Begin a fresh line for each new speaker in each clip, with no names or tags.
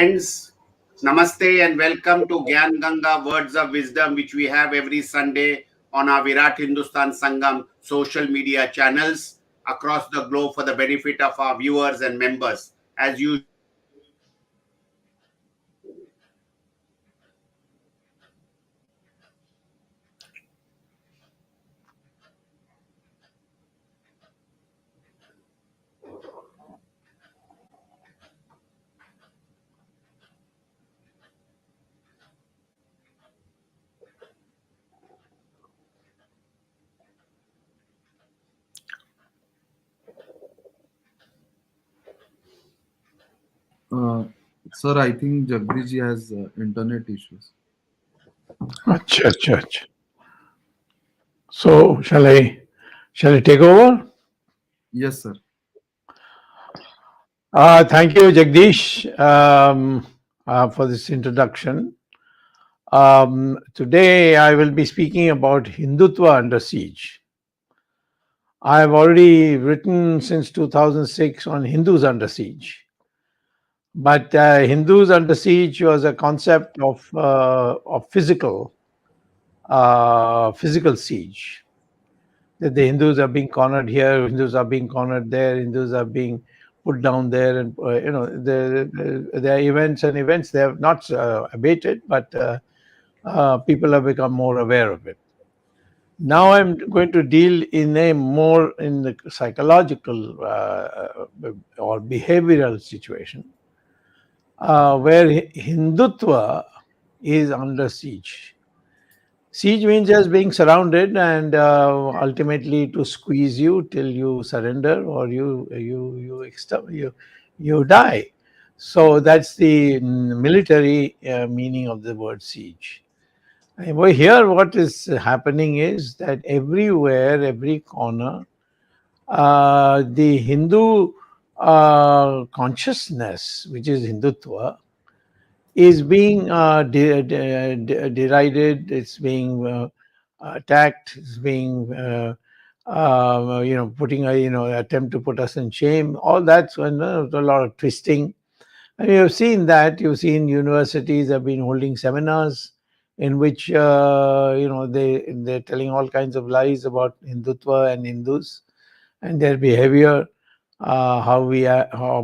Friends, Namaste and welcome to Gyan Ganga Words of Wisdom, which we have every Sunday on our Virat Hindustan Sangam social media channels across the globe for the benefit of our viewers and members. As usual,
Sir, I think Jagdish has internet issues.
Achha. So shall I take over?
Yes, sir.
Thank you, Jagdish, for this introduction. Today I will be speaking about Hindutva under siege. I have already written since 2006 on Hindus under siege. But Hindus under siege was a concept of physical siege. That the Hindus are being cornered here, Hindus are being cornered there, Hindus are being put down there, and there are events and events. They have not abated, but people have become more aware of it. Now I'm going to deal in the psychological or behavioral situation where Hindutva is under siege. Siege means just being surrounded and ultimately to squeeze you till you surrender or you die. So that's the military meaning of the word siege. Over here, what is happening is that everywhere, every corner, the Hindu consciousness, which is Hindutva, is being derided, it's being attacked, it's being putting attempt to put us in shame. All that's a lot of twisting, and you've seen that. You've seen universities have been holding seminars in which they're telling all kinds of lies about Hindutva and Hindus and their behavior, how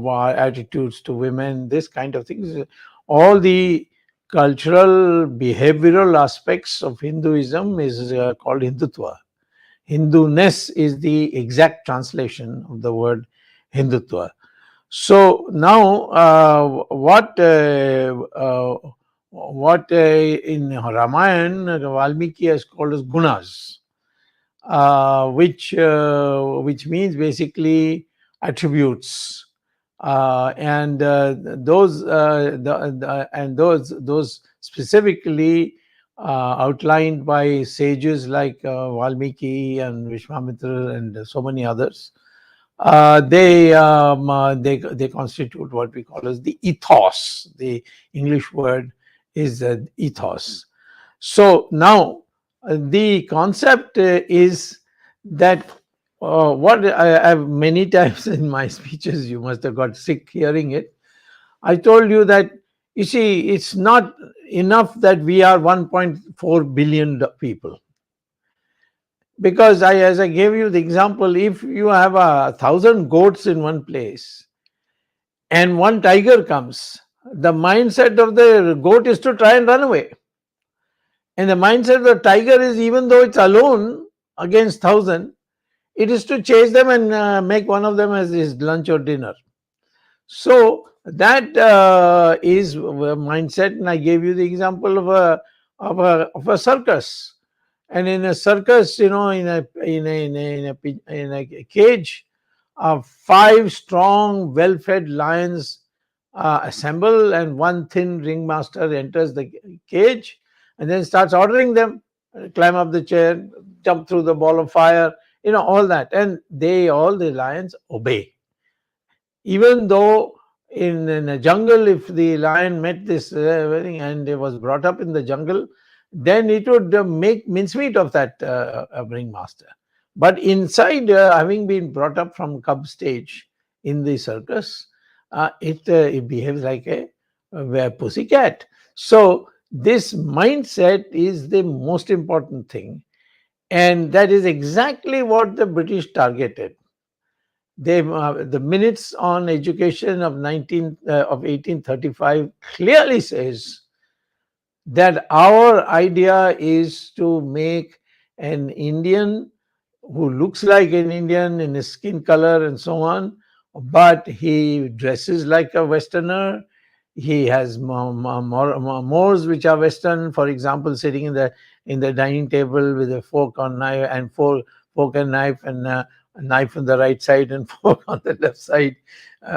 our attitudes to women, this kind of things. All the cultural, behavioral aspects of Hinduism is called Hindutva. Hinduness is the exact translation of the word Hindutva. So now, what in Ramayana Valmiki has called as gunas, which means basically attributes. Those specifically outlined by sages like Valmiki and Vishwamitra and so many others. They constitute what we call as the ethos. The English word is ethos. So now the concept is that what I have many times in my speeches, you must have got sick hearing it. I told you that, you see, it's not enough that we are 1.4 billion people. Because as I gave you the example, if you have 1,000 goats in one place and one tiger comes, the mindset of the goat is to try and run away. And the mindset of the tiger is, even though it's alone against 1,000, it is to chase them and make one of them as his lunch or dinner. So that is a mindset, and I gave you the example of a circus. And in a circus, in a cage, 5 strong, well-fed lions assemble, and one thin ringmaster enters the cage and then starts ordering them climb up the chair, jump through the ball of fire, all that, and the lions obey. Even though in a jungle, if the lion met this thing and it was brought up in the jungle, then it would make mincemeat of that ringmaster. But inside, having been brought up from cub stage in the circus, it behaves like a where pussycat. So this mindset is the most important thing, and that is exactly what the British targeted. They the minutes on education of 1835 clearly says that our idea is to make an Indian who looks like an Indian in his skin color and so on, but he dresses like a Westerner. He has mores which are Western. For example, sitting in the dining table with a fork on knife and fork and knife, and a knife on the right side and fork on the left side,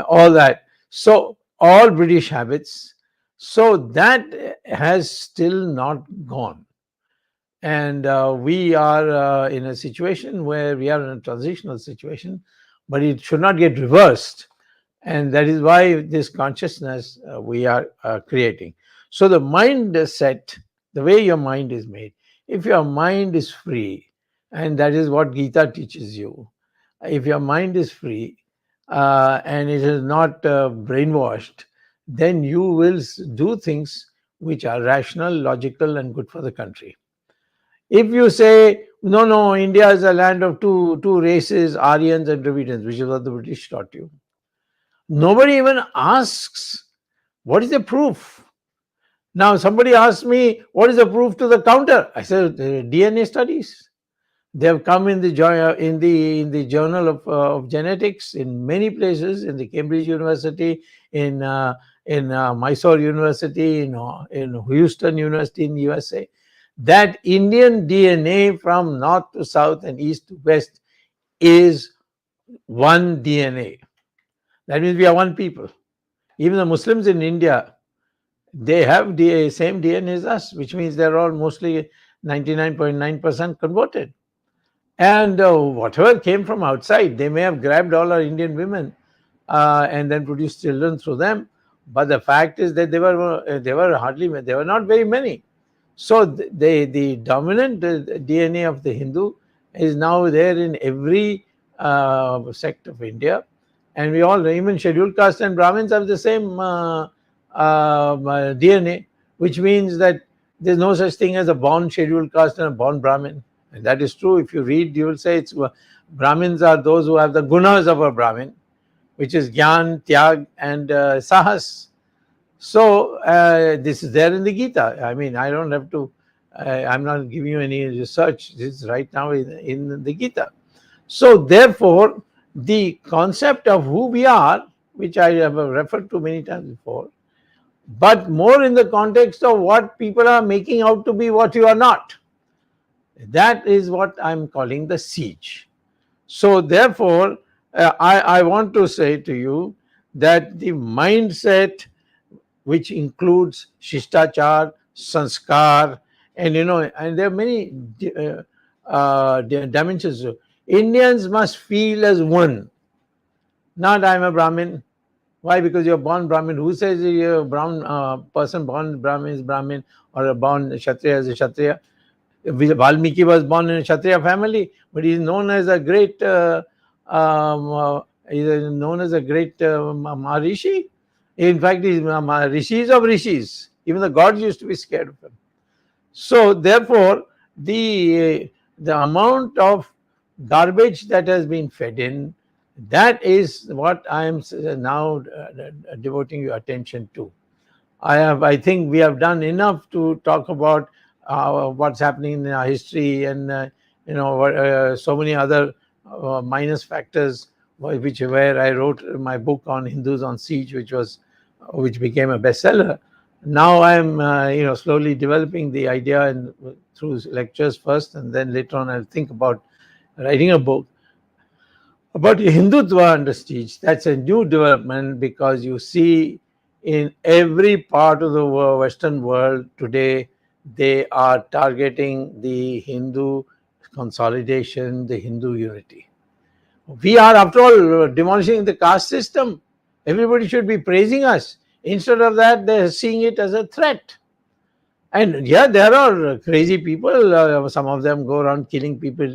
all that. So all British habits. So that has still not gone. And we are in a situation where we are in a transitional situation, but it should not get reversed. And that is why this consciousness we are creating. So the mindset, the way your mind is made, if your mind is free, and that is what Gita teaches you, if your mind is free and it is not brainwashed, then you will do things which are rational, logical, and good for the country. If you say, no, no, India is a land of two races, Aryans and Dravidians, which is what the British taught you, nobody even asks, what is the proof? Now, somebody asked me, what is the proof to the counter? I said, DNA studies. They have come in the Journal of Genetics in many places, in the Cambridge University, in Mysore University, in Houston University in USA, that Indian DNA from north to south and east to west is one DNA. That means we are one people. Even the Muslims in India, they have the same DNA as us, which means they're all mostly 99.9% converted. And whatever came from outside, they may have grabbed all our Indian women and then produced children through them. But the fact is that they were not very many. So the dominant DNA of the Hindu is now there in every sect of India. And we all, even scheduled caste and Brahmins have the same DNA, which means that there's no such thing as a born scheduled caste and a born Brahmin. And that is true. If you read, you will say it's Brahmins are those who have the gunas of a Brahmin, which is Gyan, Tyag, and Sahas. So this is there in the Gita. I mean, I don't have to, I'm not giving you any research. This is right now in the Gita. So therefore, the concept of who we are, which I have referred to many times before, but more in the context of what people are making out to be what you are not. That is what I'm calling the siege. So therefore, I want to say to you that the mindset, which includes Shishtachar, Sanskar, and and there are many dimensions. Indians must feel as one. Not I'm a Brahmin. Why? Because you're born Brahmin. Who says you're a brown person born Brahmin is Brahmin, or a born Kshatriya is a Kshatriya? Valmiki was born in a Kshatriya family, but he's known as a great Maharishi. In fact, he's rishis of rishis. Even the gods used to be scared of him. So therefore, the amount of garbage that has been fed in, that is what I am now devoting your attention to. I think we have done enough to talk about what's happening in our history, and so many other minus factors, where I wrote my book on Hindus on Siege, which became a bestseller. Now I'm slowly developing the idea, and through lectures first, and then later on I'll think about writing a book about Hindutva under siege. That's a new development, because you see in every part of the Western world today, they are targeting the Hindu consolidation, the Hindu unity. We are, after all, demolishing the caste system. Everybody should be praising us. Instead of that, they're seeing it as a threat. And yeah, there are crazy people. Some of them go around killing people,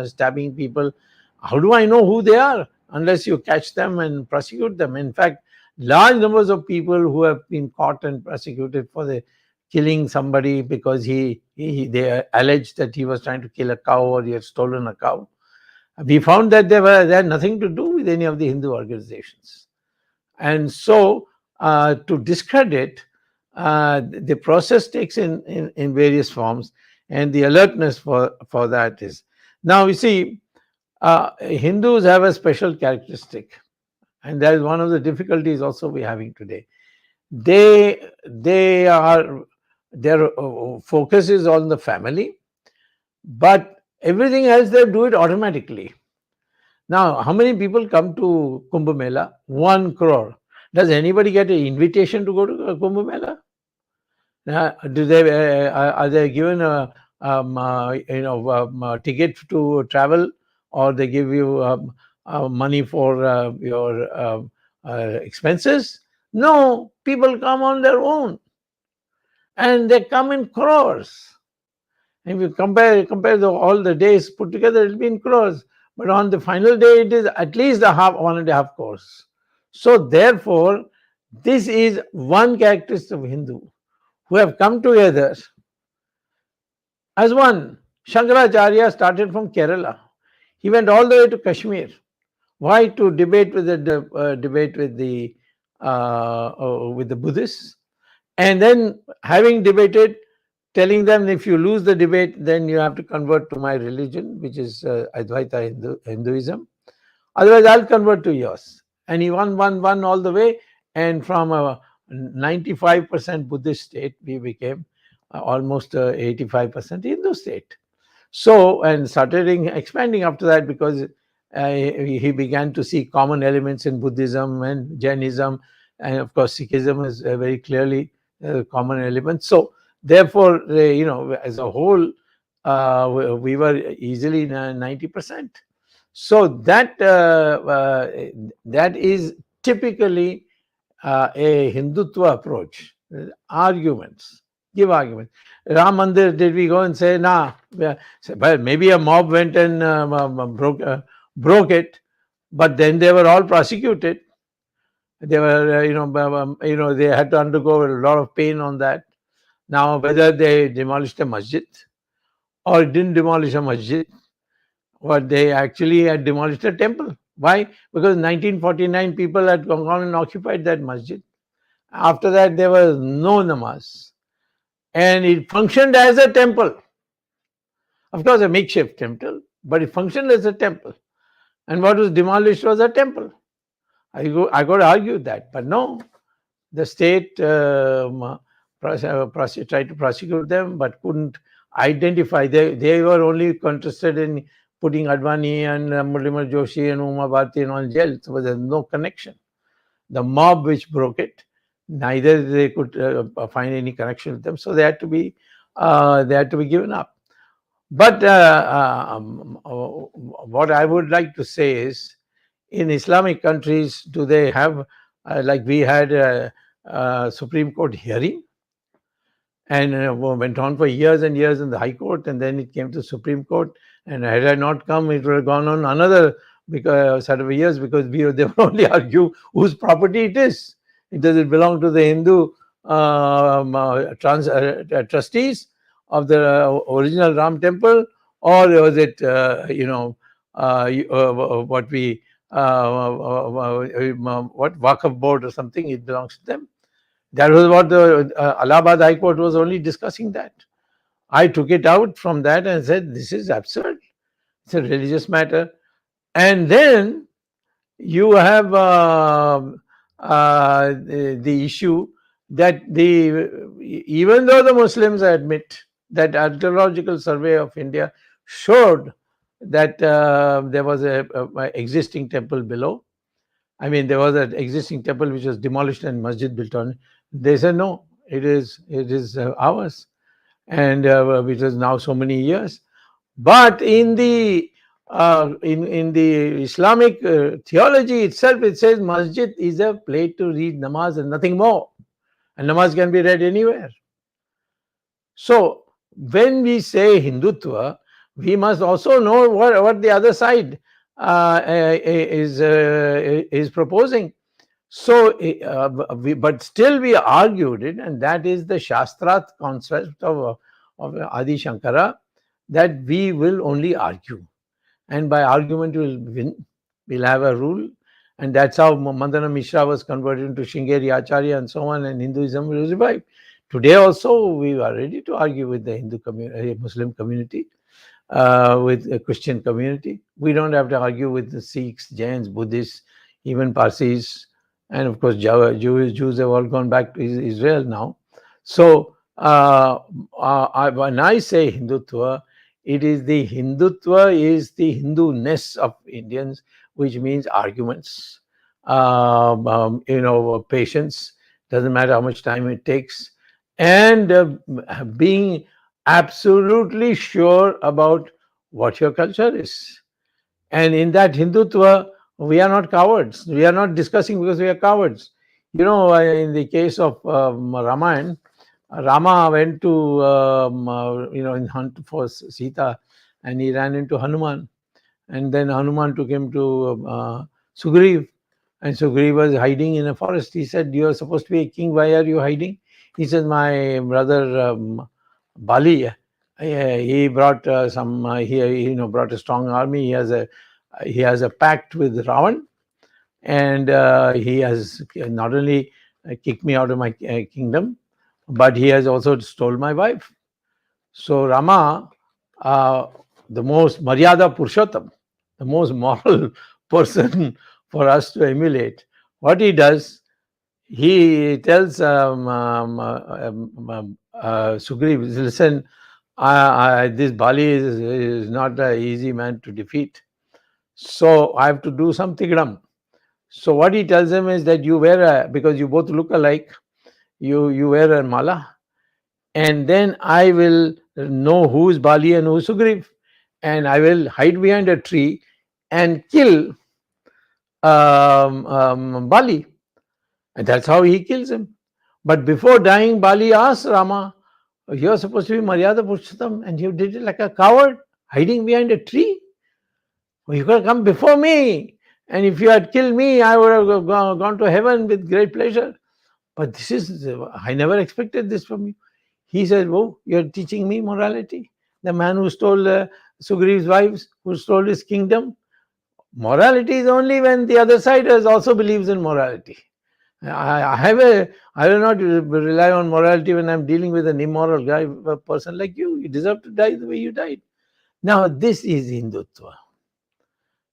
stabbing people. How do I know who they are unless you catch them and prosecute them? In fact, large numbers of people who have been caught and prosecuted for the killing somebody because they alleged that he was trying to kill a cow or he had stolen a cow. We found that they had nothing to do with any of the Hindu organizations. And so to discredit, the process takes in various forms, and the alertness for that is. Now, you see, Hindus have a special characteristic, and that is one of the difficulties also we're having today. Their focus is on the family, but everything else they do it automatically. Now, how many people come to Kumbh Mela? 1 crore. Does anybody get an invitation to go to Kumbh Mela? Are they given a ticket to travel, or they give you money for your expenses? No, people come on their own, and they come in crores. If you compare all the days put together, it'll be in crores. But on the final day, it is at least 1.5 crores. So therefore, this is one characteristic of Hindu, who have come together as one. Shankaracharya started from Kerala. He went all the way to Kashmir. Why? To debate with the Buddhists, and then having debated, telling them, if you lose the debate, then you have to convert to my religion, which is Advaita Hinduism. Otherwise, I'll convert to yours. And he won all the way. And from a 95% Buddhist state, we became almost 85% Hindu state. So, and started expanding after that, because he began to see common elements in Buddhism and Jainism. And of course, Sikhism is very clearly a common element. So, therefore, as a whole, we were easily 90%. So that is typically a Hindutva approach. Arguments, give arguments. Ram Mandir, did we go and say, nah? Well, maybe a mob went and broke it, but then they were all prosecuted. They were, they had to undergo a lot of pain on that. Now, whether they demolished a masjid or didn't demolish a masjid, or they actually had demolished a temple. Why? Because in 1949, people had gone and occupied that masjid. After that, there was no namaz. And it functioned as a temple. Of course, a makeshift temple, but it functioned as a temple. And what was demolished was a temple. I got to argue that, but no. The state tried to prosecute them, but couldn't identify. They were only interested in putting Advani and Murlimar Joshi and Uma Bharti and all in jail. So there was no connection. The mob which broke it, neither they could find any connection with them. So they had to be given up. But what I would like to say is, in Islamic countries, do they have, like we had a Supreme Court hearing, and went on for years and years in the High Court, and then it came to Supreme Court. And had I not come, it would have gone on another set of years, because they would only argue whose property it is. Does it belong to the Hindu trustees of the original Ram temple, or was it what Waqf board or something? It belongs to them. That was what the Allahabad High Court was only discussing that. I took it out from that and said, this is absurd. It's a religious matter. And then you have the issue that even though the Muslims admit that archaeological survey of India showed that there was a existing temple below. I mean, there was an existing temple which was demolished and masjid built on it. They said, no, it is ours, and which is now so many years. But in the Islamic theology itself, it says masjid is a place to read namaz and nothing more, and namaz can be read anywhere. So when we say Hindutva, we must also know what the other side is proposing. So, but still we argued it, and that is the Shastrat concept of Adi Shankara, that we will only argue, and by argument we will win. We'll have a rule, and that's how Mandana Mishra was converted into Shringeri Acharya and so on, and Hinduism was revived. Today also we are ready to argue with the Hindu community, Muslim community, with the Christian community. We don't have to argue with the Sikhs, Jains, Buddhists, even Parsis, and of course Jews have all gone back to Israel now. So when I say Hindutva, it is the Hindutva is the Hindu-ness of Indians, which means arguments, patience, doesn't matter how much time it takes, and being absolutely sure about what your culture is. And in that Hindutva, we are not cowards. We are not discussing because we are cowards. In the case of Ramayana, Rama went to, in hunt for Sita, and he ran into Hanuman. And then Hanuman took him to Sugriv. And Sugriv was hiding in a forest. He said, "You are supposed to be a king. Why are you hiding?" He says, "My brother Bali, he brought brought a strong army. He has a pact with Ravan, and he has not only kicked me out of my kingdom, but he has also stole my wife." So Rama, the most Maryada Purushottam, the most moral person for us to emulate, what he does, he tells Sugriv, "Listen, this Bali is not an easy man to defeat. So I have to do some tigdam." So what he tells him is that because you both look alike, you wear a mala, and then I will know who is Bali and who is Sugriv, and I will hide behind a tree and kill Bali. And that's how he kills him. But before dying, Bali asks Rama, "You're supposed to be Maryada Purushottam, and you did it like a coward, hiding behind a tree. Well, you could have come before me. And if you had killed me, I would have gone to heaven with great pleasure. But I never expected this from you." He said, "Oh, you're teaching me morality. The man who stole Sugriv's wives, who stole his kingdom. Morality is only when the other side also believes in morality. I will not rely on morality when I'm dealing with an immoral guy, a person like you. You deserve to die the way you died." Now, this is Hindutva.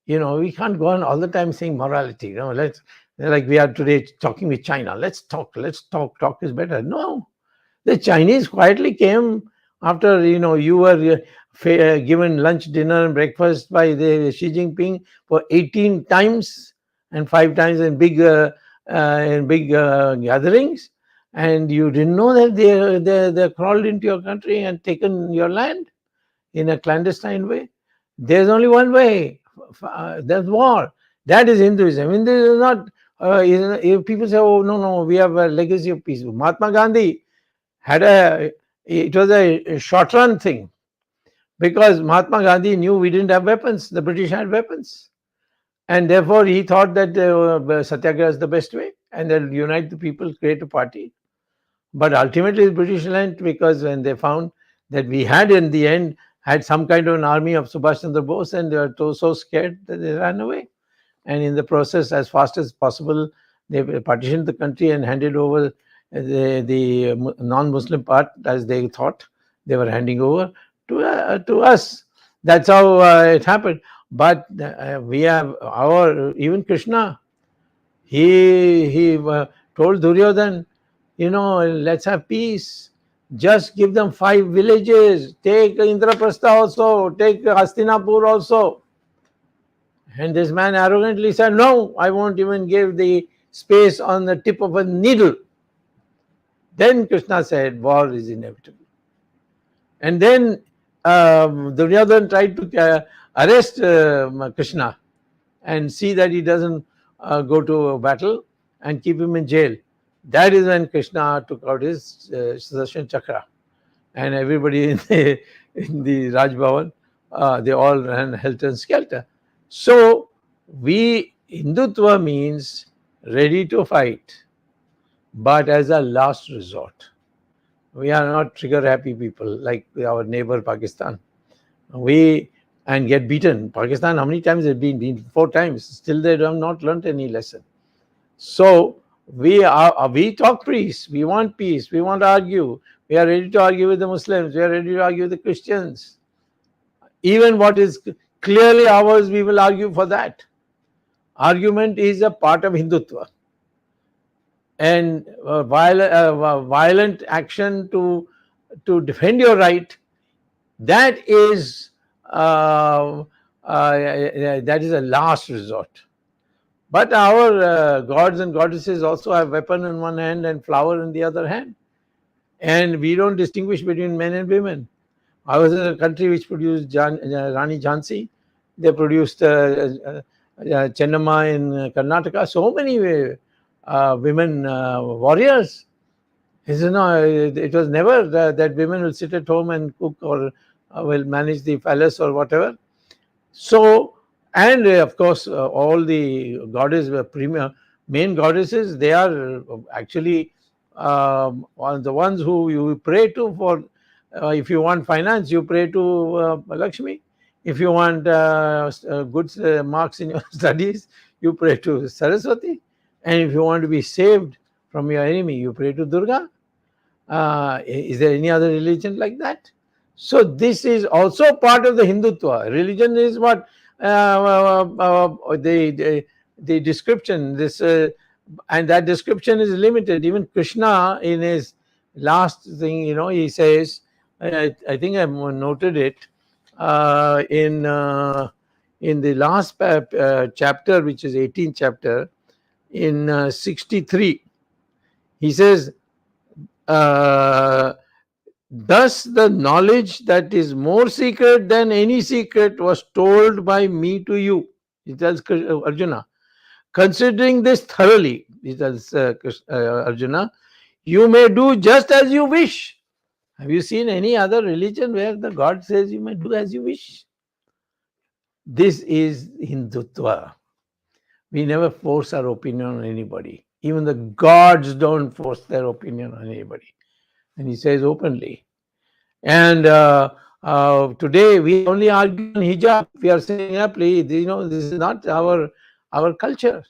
We can't go on all the time saying morality. Like we are today talking with China. Let's talk. Talk is better. No, the Chinese quietly came after you were given lunch, dinner, and breakfast by the Xi Jinping for 18 times, and 5 times in big gatherings, and you didn't know that they crawled into your country and taken your land in a clandestine way. There's only one way. There's war. That is Hinduism. Hinduism is not. If people say, "Oh no, we have a legacy of peace." Mahatma Gandhi it was a short run thing, because Mahatma Gandhi knew we didn't have weapons. The British had weapons, and therefore he thought that Satyagraha is the best way, and they'll unite the people, create a party. But ultimately the British learned, because when they found that we had in the end had some kind of an army of Subhash Chandra Bose, and they were so scared that they ran away. And in the process, as fast as possible, they partitioned the country and handed over the non-Muslim part, as they thought they were handing over to us. That's how it happened. But we have even Krishna. He told Duryodhan, let's have peace. Just give them 5 villages. Take Indraprastha also. Take Hastinapur also. And this man arrogantly said, "No, I won't even give the space on the tip of a needle." Then Krishna said, "War is inevitable." And then Duryodhan tried to arrest Krishna and see that he doesn't go to a battle, and keep him in jail. That is when Krishna took out his Sudarshan Chakra, and everybody in the Raj Bhavan, they all ran helter skelter. So Hindutva means ready to fight, but as a last resort. We are not trigger-happy people like our neighbor Pakistan. And get beaten. Pakistan, how many times have been beaten? 4 times. Still they have not learnt any lesson. So we talk peace. We want peace. We want to argue. We are ready to argue with the Muslims. We are ready to argue with the Christians. Even what is clearly ours, we will argue for that. Argument is a part of Hindutva. And violent action to defend your right, that is a last resort. But our gods and goddesses also have weapon in one hand and flower in the other hand. And we don't distinguish between men and women. I was in a country which produced Rani Jhansi. They produced Chennamma in Karnataka. So many women warriors. It was never that women will sit at home and cook or will manage the palace or whatever. So, and of course, all the main goddesses, they are actually the ones who you pray to for. If you want finance, you pray to Lakshmi. If you want good marks in your studies, you pray to Saraswati. And if you want to be saved from your enemy, you pray to Durga. Is there any other religion like that? So this is also part of the Hindutva. Religion is what the description, and that description is limited. Even Krishna, in his last thing, he says, I think I noted it in the last chapter, which is 18th chapter, in 63. He says, thus the knowledge that is more secret than any secret was told by me to you. He tells Arjuna. Considering this thoroughly, he tells Arjuna, you may do just as you wish. Have you seen any other religion where the God says you may do as you wish? This is Hindutva. We never force our opinion on anybody. Even the gods don't force their opinion on anybody. And he says openly. And today we only argue on hijab. We are saying, please, this is not our culture.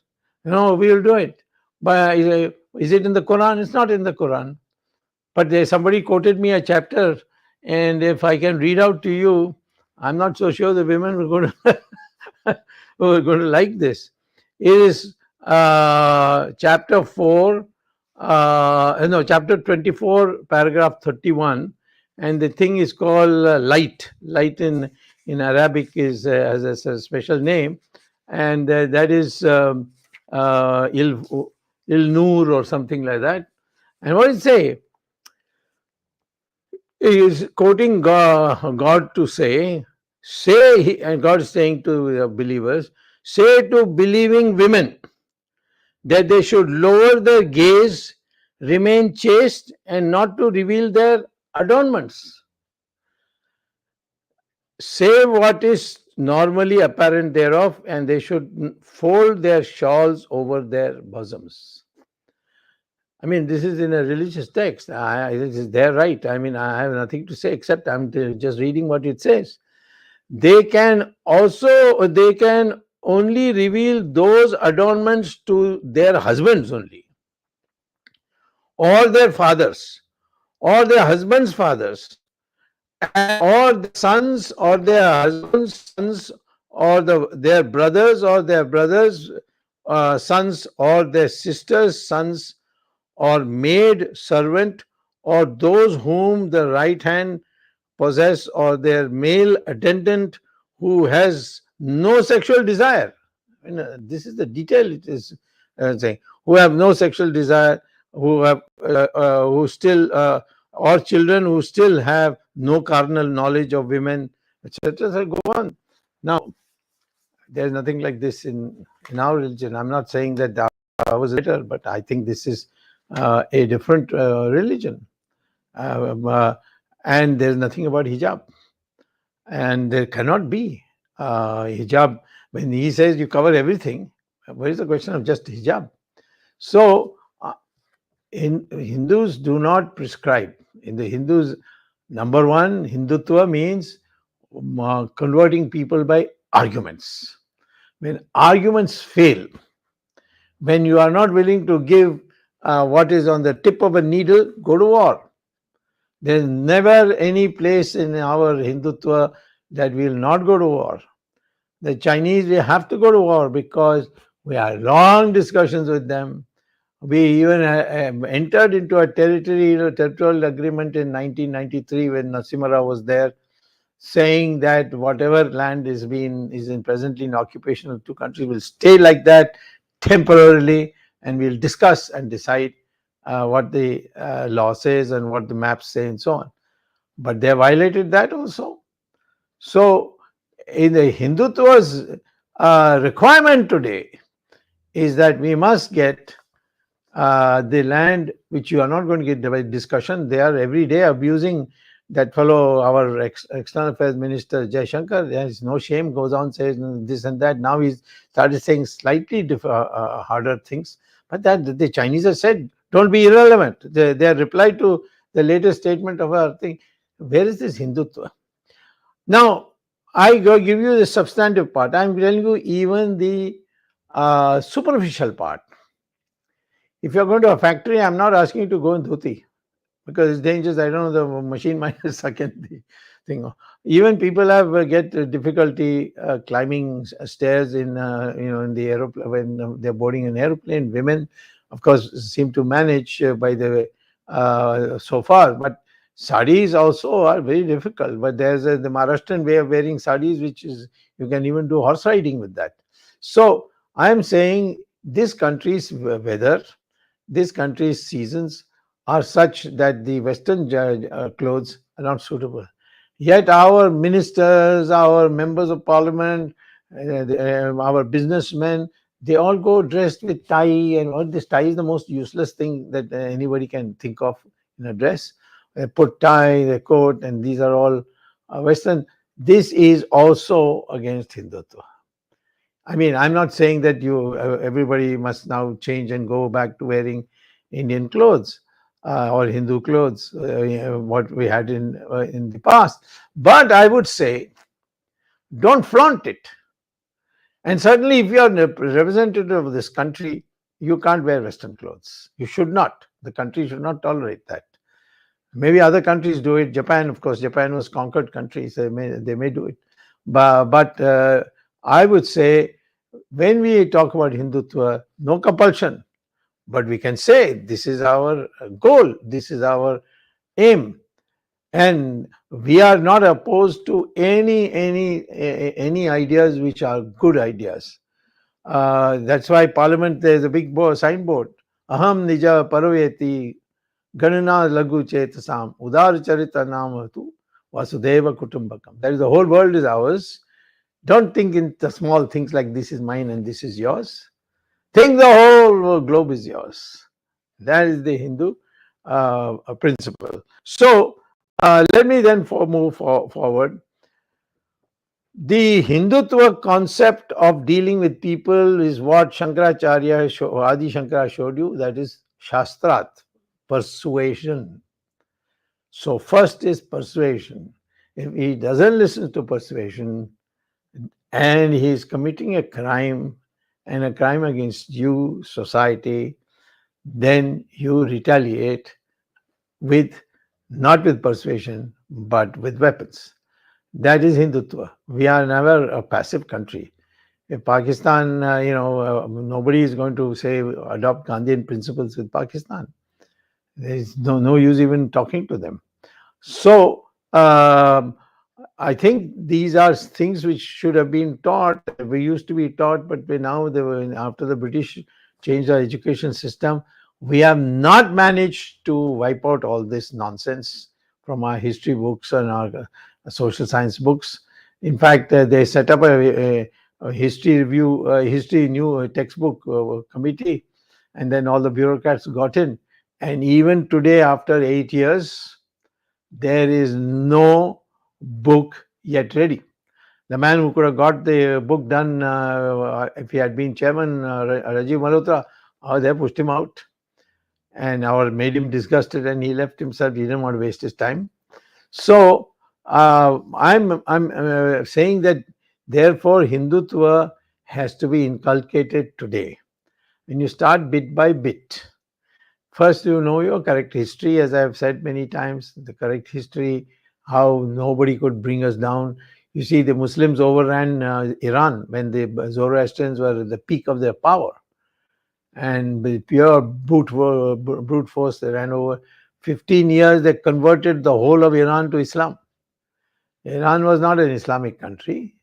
We will do it. But is it in the Quran? It's not in the Quran. But somebody quoted me a chapter, and if I can read out to you, I'm not so sure the women were going to like this. It is chapter 4, chapter 24, paragraph 31, and the thing is called light. Light in Arabic has a special name, and that is il nur or something like that. And what does it say? He is quoting God to say, and God is saying to the believers, say to believing women that they should lower their gaze, remain chaste, and not to reveal their adornments. Say what is normally apparent thereof, and they should fold their shawls over their bosoms. I mean, this is in a religious text. This is their right. I mean, I have nothing to say except I'm just reading what it says. They can only reveal those adornments to their husbands only, or their fathers, or their husbands' fathers, or the sons, or their husbands' sons, or their brothers, or their brothers' sons, or their sisters' sons, or maid servant, or those whom the right hand possess, or their male attendant who has no sexual desire. This is the detail it is saying. Who have no sexual desire, who still or children who still have no carnal knowledge of women, etc. So go on. Now, there is nothing like this in our religion. I'm not saying that I was better, but I think this is a different religion. And there's nothing about hijab. And there cannot be hijab. When he says you cover everything, where is the question of just hijab? So, Hindus do not prescribe. In the Hindus, number one, Hindutva means converting people by arguments. When arguments fail, when you are not willing to give what is on the tip of a needle, go to war. There's never any place in our Hindutva that will not go to war. The Chinese, we have to go to war because we had long discussions with them. We even entered into a territorial agreement in 1993 when Narasimha Rao was there, saying that whatever land is presently in occupation of two countries will stay like that temporarily, and we'll discuss and decide what the law says and what the maps say and so on. But they violated that also. So, in the Hindutva's requirement today is that we must get the land, which you are not going to get by discussion. They are every day abusing that fellow, our external affairs minister Jaishankar. There is no shame, goes on, says this and that. Now he's started saying slightly harder things. But that the Chinese have said, don't be irrelevant. Their reply to the latest statement of our thing, where is this Hindutva? Now, I give you the substantive part. I'm telling you even the superficial part. If you're going to a factory, I'm not asking you to go in dhoti because it's dangerous. I don't know, the machine might suck in the thing. Even people have get difficulty climbing stairs in in the aeroplane when they're boarding an aeroplane. Women, of course, seem to manage by the way so far, but saris also are very difficult. But there's the Maharashtrian way of wearing saris, which is you can even do horse riding with that. So I'm saying this country's weather, this country's seasons are such that the Western clothes are not suitable. Yet our ministers, our members of parliament, our businessmen, they all go dressed with tie, and this tie is the most useless thing that anybody can think of in a dress. They put tie, the coat, and these are all Western. This is also against Hindutva. I mean, I'm not saying that everybody must now change and go back to wearing Indian clothes or Hindu clothes, what we had in the past. But I would say, don't flaunt it. And certainly, if you are a representative of this country, you can't wear Western clothes. You should not. The country should not tolerate that. Maybe other countries do it. Japan, of course, Japan was conquered country, so they may do it. But I would say, when we talk about Hindutva, no compulsion, but we can say this is our goal, this is our aim, and we are not opposed to any ideas which are good ideas. That's why Parliament, there's a big signboard, Aham Nija Paraveti Ganana Lagu Chetasam Udar Charita Namatu Vasudeva Kutumbakam. That is, the whole world is ours. Don't think in the small things like this is mine and this is yours. Think the whole globe is yours. That is the Hindu principle. So let me then move forward. The Hindutva concept of dealing with people is what Shankaracharya, Adi Shankara showed you. That is Shastrat, persuasion. So first is persuasion. If he doesn't listen to persuasion and he is committing a crime, and a crime against you, society, then you retaliate not with persuasion, but with weapons. That is Hindutva. We are never a passive country. If Pakistan, nobody is going to say adopt Gandhian principles with Pakistan. There is no use even talking to them. So I think these are things which should have been taught. We used to be taught, but now after the British changed our education system, we have not managed to wipe out all this nonsense from our history books and our social science books. In fact, they set up a history review, history new textbook committee, and then all the bureaucrats got in. And even today, after 8 years, there is no book yet ready. The man who could have got the book done if he had been chairman, Rajiv Malhotra, They pushed him out, and made him disgusted, and he left himself. He didn't want to waste his time. So I'm saying that therefore Hindutva has to be inculcated today. When you start bit by bit, first you know your correct history, as I have said many times, the correct history, how nobody could bring us down. You see, the Muslims overran Iran when the Zoroastrians were at the peak of their power, and with pure brute force they ran over. 15 years they converted the whole of Iran to Islam. Iran was not an Islamic country,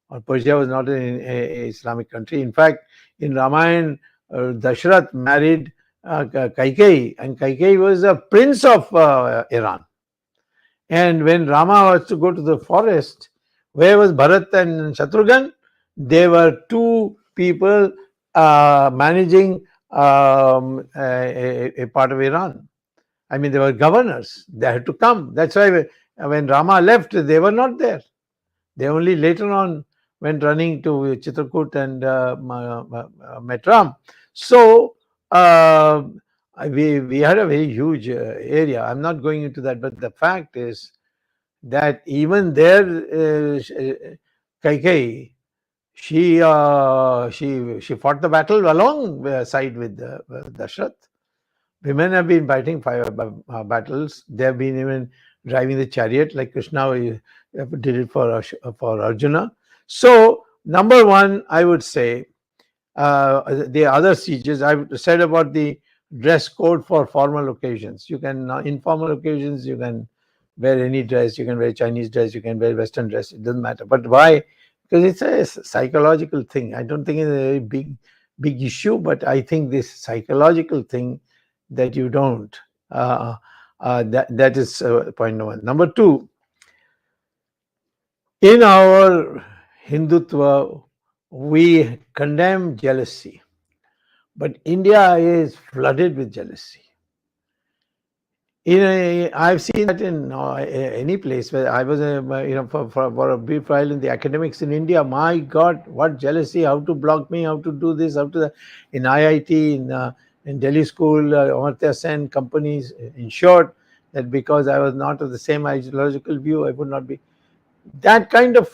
or Persia was not an Islamic country. In fact, in Ramayana, Dashrath married 𝐾𝐾𝐑, and 𝐾𝐾𝐑 was a prince of Iran. And when Rama was to go to the forest, where was Bharat and Shatrughan? They were two people managing a part of Iran. I mean, they were governors. They had to come. That's why when Rama left, they were not there. They only later on went running to Chitrakoot and met Ram. So we had a very huge area. I'm not going into that, but the fact is that even there, 𝐾𝐾𝐑, she fought the battle alongside with Dashrath. Women have been fighting battles. They have been even driving the chariot, like Krishna did it for Arjuna. So, number one, I would say, the other sieges, I've said about the dress code for formal occasions. You can, informal occasions, you can wear any dress, you can wear Chinese dress, you can wear Western dress, it doesn't matter. But why? Because it's a psychological thing. I don't think it's a very big issue, but I think this psychological thing that you don't, that is point number one. Number two, in our Hindutva, we condemn jealousy, but India is flooded with jealousy. I've seen that in any place where I was, for a brief while in the academics in India. My God, what jealousy! How to block me? How to do this? How to that? In IIT, in Delhi school, Amartya Sen companies ensured that because I was not of the same ideological view, I would not be. That kind of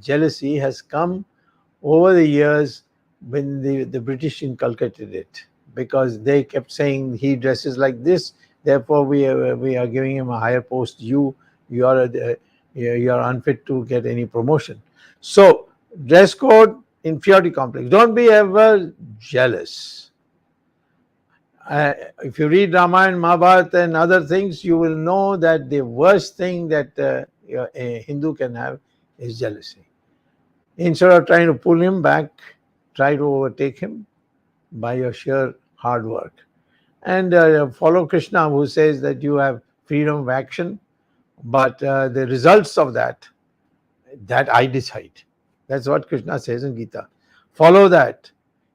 jealousy has come over the years when the British inculcated it, because they kept saying he dresses like this, therefore we are giving him a higher post. You are unfit to get any promotion. So dress code, inferiority complex. Don't be ever jealous. If you read Ramayana, Mahabharata and other things, you will know that the worst thing that a Hindu can have is jealousy. Instead of trying to pull him back, try to overtake him by your sheer hard work. And follow Krishna, who says that you have freedom of action, but the results of that I decide. That's what Krishna says in Gita. Follow that.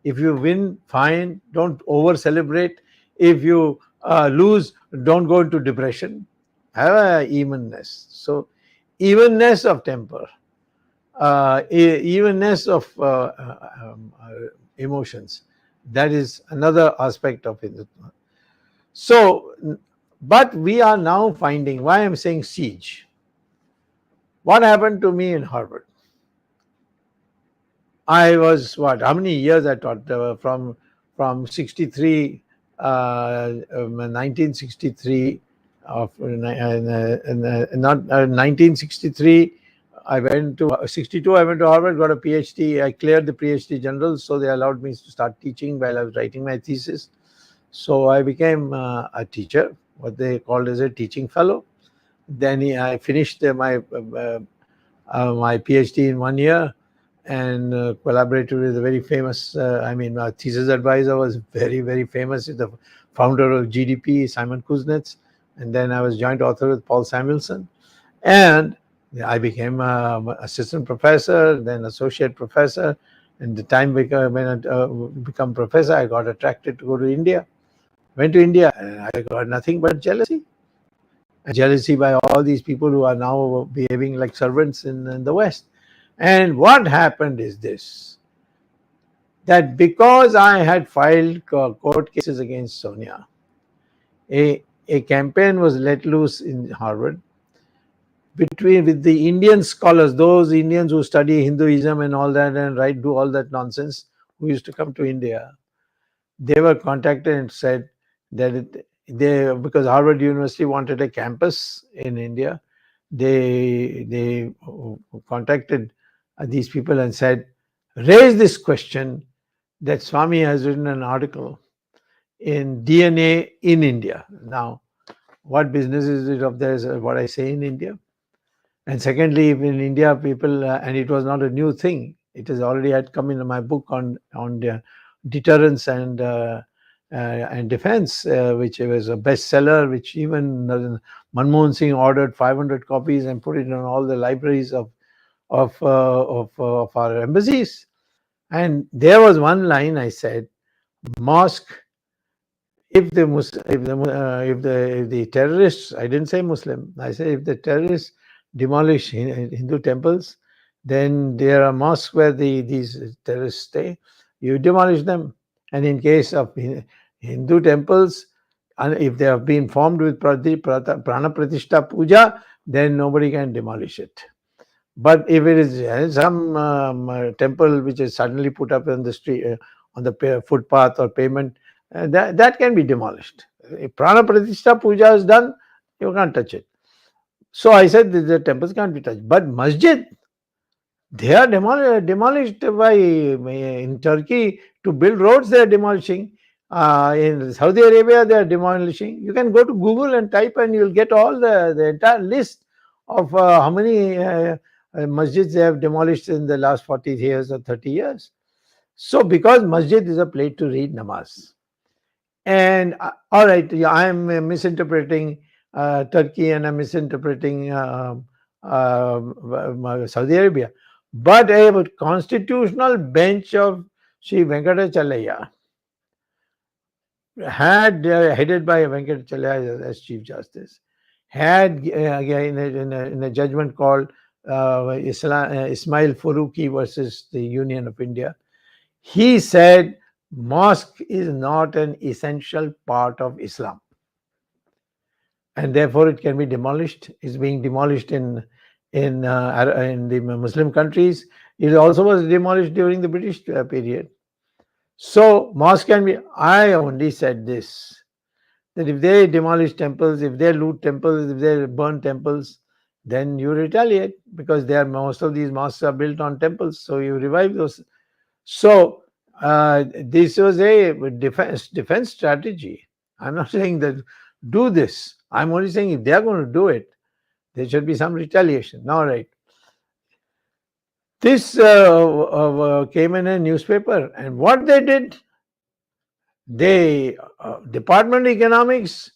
If you win, fine, don't over celebrate. If you lose, don't go into depression. Have a evenness. So, evenness of temper, evenness of emotions. That is another aspect of Hindutva. So, but we are now finding, why I'm saying siege. What happened to me in Harvard? I was how many years I taught? From 63, 1963, not 1963. I went to 62. I went to Harvard, got a PhD. I cleared the PhD general, so they allowed me to start teaching while I was writing my thesis. So I became a teacher, what they called as a teaching fellow. Then I finished my PhD in 1 year, and collaborated with a very famous, our thesis advisor was very, very famous. He's the founder of GDP, Simon Kuznets. And then I was joint author with Paul Samuelson. And I became assistant professor, then associate professor. And the time when I become professor, I got attracted to go to India. Went to India, and I got nothing but jealousy. And jealousy by all these people who are now behaving like servants in the West. And what happened is this. that because I had filed court cases against Sonia, a campaign was let loose in Harvard with the Indian scholars, those Indians who study Hinduism and all that and do all that nonsense, who used to come to India. They were contacted and said that because Harvard University wanted a campus in India, they contacted these people and said, raise this question that Swamy has written an article in DNA in India. Now, what business is it of theirs what I say in India? And secondly, in India, people, and it was not a new thing. It has already had come in my book on deterrence and defense, which was a bestseller, which even Manmohan Singh ordered 500 copies and put it in all the libraries of our embassies. And there was one line I said, mosque. If the terrorists, I didn't say Muslim, I said if the terrorists demolish Hindu temples, then there are mosques where these terrorists stay. You demolish them. And in case of Hindu temples, if they have been formed with Prana Pratishta Puja, then nobody can demolish it. But if it is some temple which is suddenly put up on the street, on the footpath or pavement, that can be demolished. If Prana Pratishta Puja is done, you can't touch it. So I said the temples can't be touched. But masjid, they are demolished in Turkey to build roads. They are demolishing. In Saudi Arabia, they are demolishing. You can go to Google and type, and you'll get all the entire list of how many masjids they have demolished in the last 40 years or 30 years. So because masjid is a place to read namaz. And all right, I am misinterpreting Turkey and I'm misinterpreting Saudi Arabia. But a constitutional bench of Sri Venkatachalaya, headed by Venkatachalaya as Chief Justice, had in a judgment called Ismail Faruqi versus the Union of India, he said mosque is not an essential part of Islam, and therefore it can be demolished. It's being demolished in the Muslim countries. It also was demolished during the British period. So mosque can be. I only said this, that if they demolish temples, if they loot temples, if they burn temples, then you retaliate, because most of these mosques are built on temples, so you revive those. So this was a defense strategy. I'm not saying that do this. I'm only saying if they are going to do it, there should be some retaliation. All right. This came in a newspaper, and what they did, they Department of Economics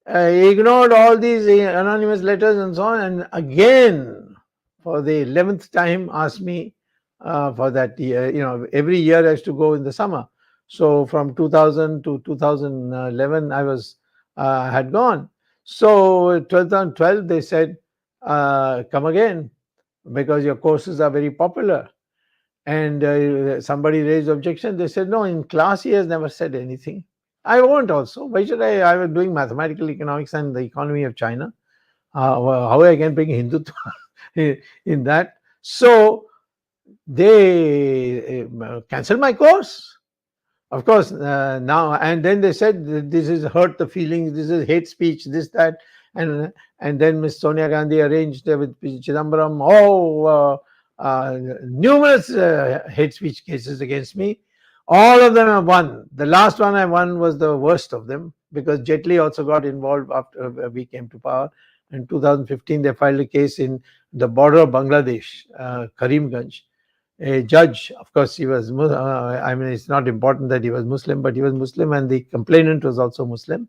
ignored all these anonymous letters and so on, and again for the 11th time asked me for that year. Every year I used to go in the summer. So from 2000 to 2011 I had gone. So 2012 they said, come again, because your courses are very popular. And somebody raised objection. They said, no, in class he has never said anything. I won't also. Why should I? I was doing mathematical economics and the economy of China. How I can bring Hindutva in that? So they canceled my course. Of course, now, and then they said this is hurt the feelings, this is hate speech, this, that. And then Miss Sonia Gandhi arranged with Chidambaram, numerous hate speech cases against me. All of them have won. The last one I won was the worst of them, because Jetli also got involved after we came to power. In 2015, they filed a case in the border of Bangladesh, Karimganj. A judge, of course, he was, it's not important that he was Muslim, but he was Muslim, and the complainant was also Muslim.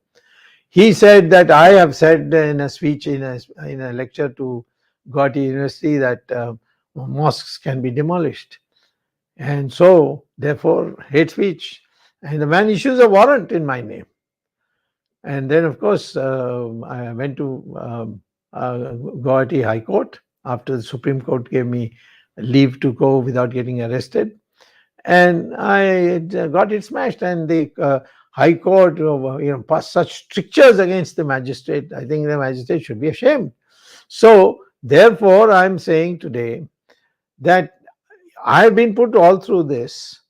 He said that I have said in a speech, in a lecture to Guwahati University, that mosques can be demolished. And so, therefore, hate speech. And the man issues a warrant in my name. And then, of course, I went to Guwahati High Court after the Supreme Court gave me leave to go without getting arrested. and I got it smashed. And the High Court, passed such strictures against the magistrate. I think the magistrate should be ashamed. So, therefore, I'm saying today that I've been put all through this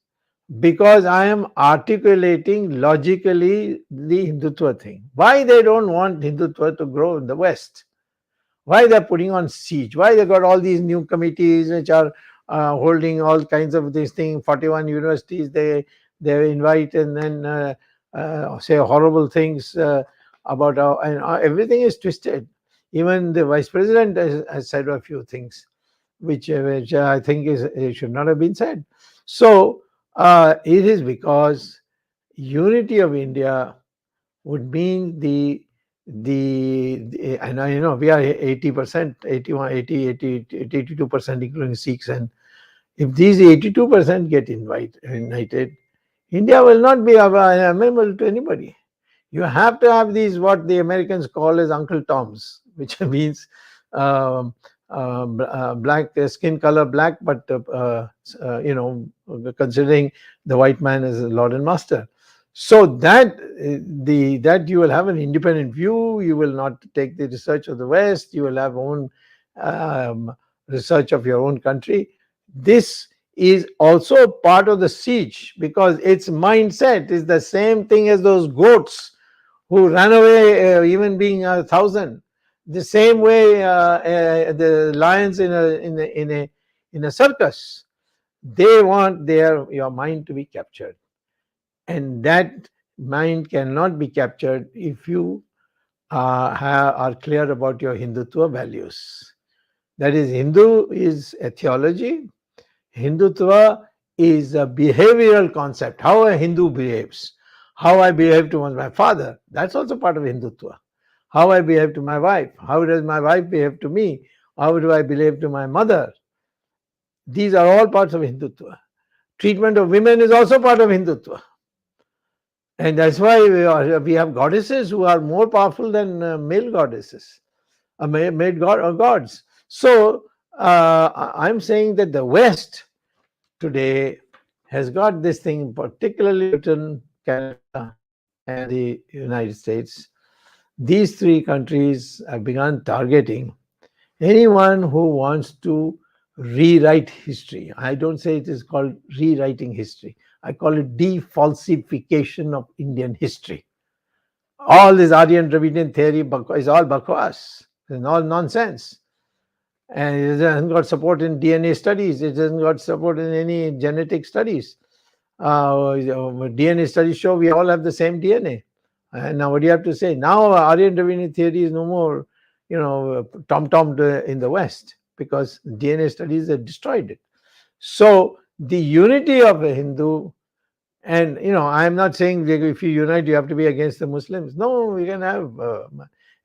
because I am articulating logically the Hindutva thing. Why they don't want Hindutva to grow in the West? Why they're putting on siege? Why they got all these new committees which are holding all kinds of these things? 41 universities they invite and then say horrible things about and everything is twisted. Even the vice president has said a few things which I think should not have been said. So it is because unity of India would mean and we are 80%, 81, 80, 80, 82% including Sikhs, and if these 82% get united, India will not be amenable to anybody. You have to have these what the Americans call as Uncle Toms, which means black skin color black, but considering the white man as a lord and master. So that that you will have an independent view. You will not take the research of the West. You will have own research of your own country. This is also part of the siege because its mindset is the same thing as those goats who ran away, even being 1,000. The same way the lions in a circus, they want your mind to be captured, and that mind cannot be captured if you are clear about your Hindutva values. That is, Hindu is a theology. Hindutva is a behavioral concept. How a Hindu behaves, how I behave towards my father, that's also part of Hindutva. How I behave to my wife, how does my wife behave to me, how do I behave to my mother? These are all parts of Hindutva. Treatment of women is also part of Hindutva. And that's why we have goddesses who are more powerful than male goddesses, made gods. So I'm saying that the West today has got this thing, particularly Britain, Canada, and the United States. These three countries have begun targeting anyone who wants to rewrite history. I don't say it is called rewriting history. I call it defalsification of Indian history. All this Aryan Dravidian theory is all bakwas. It's all nonsense. And it hasn't got support in DNA studies. It hasn't got support in any genetic studies. DNA studies show we all have the same DNA. And now what do you have to say? Now Aryan Dravidian theory is no more, tom-tommed in the West because DNA studies have destroyed it. So the unity of a Hindu, and I'm not saying if you unite, you have to be against the Muslims. No, we can have.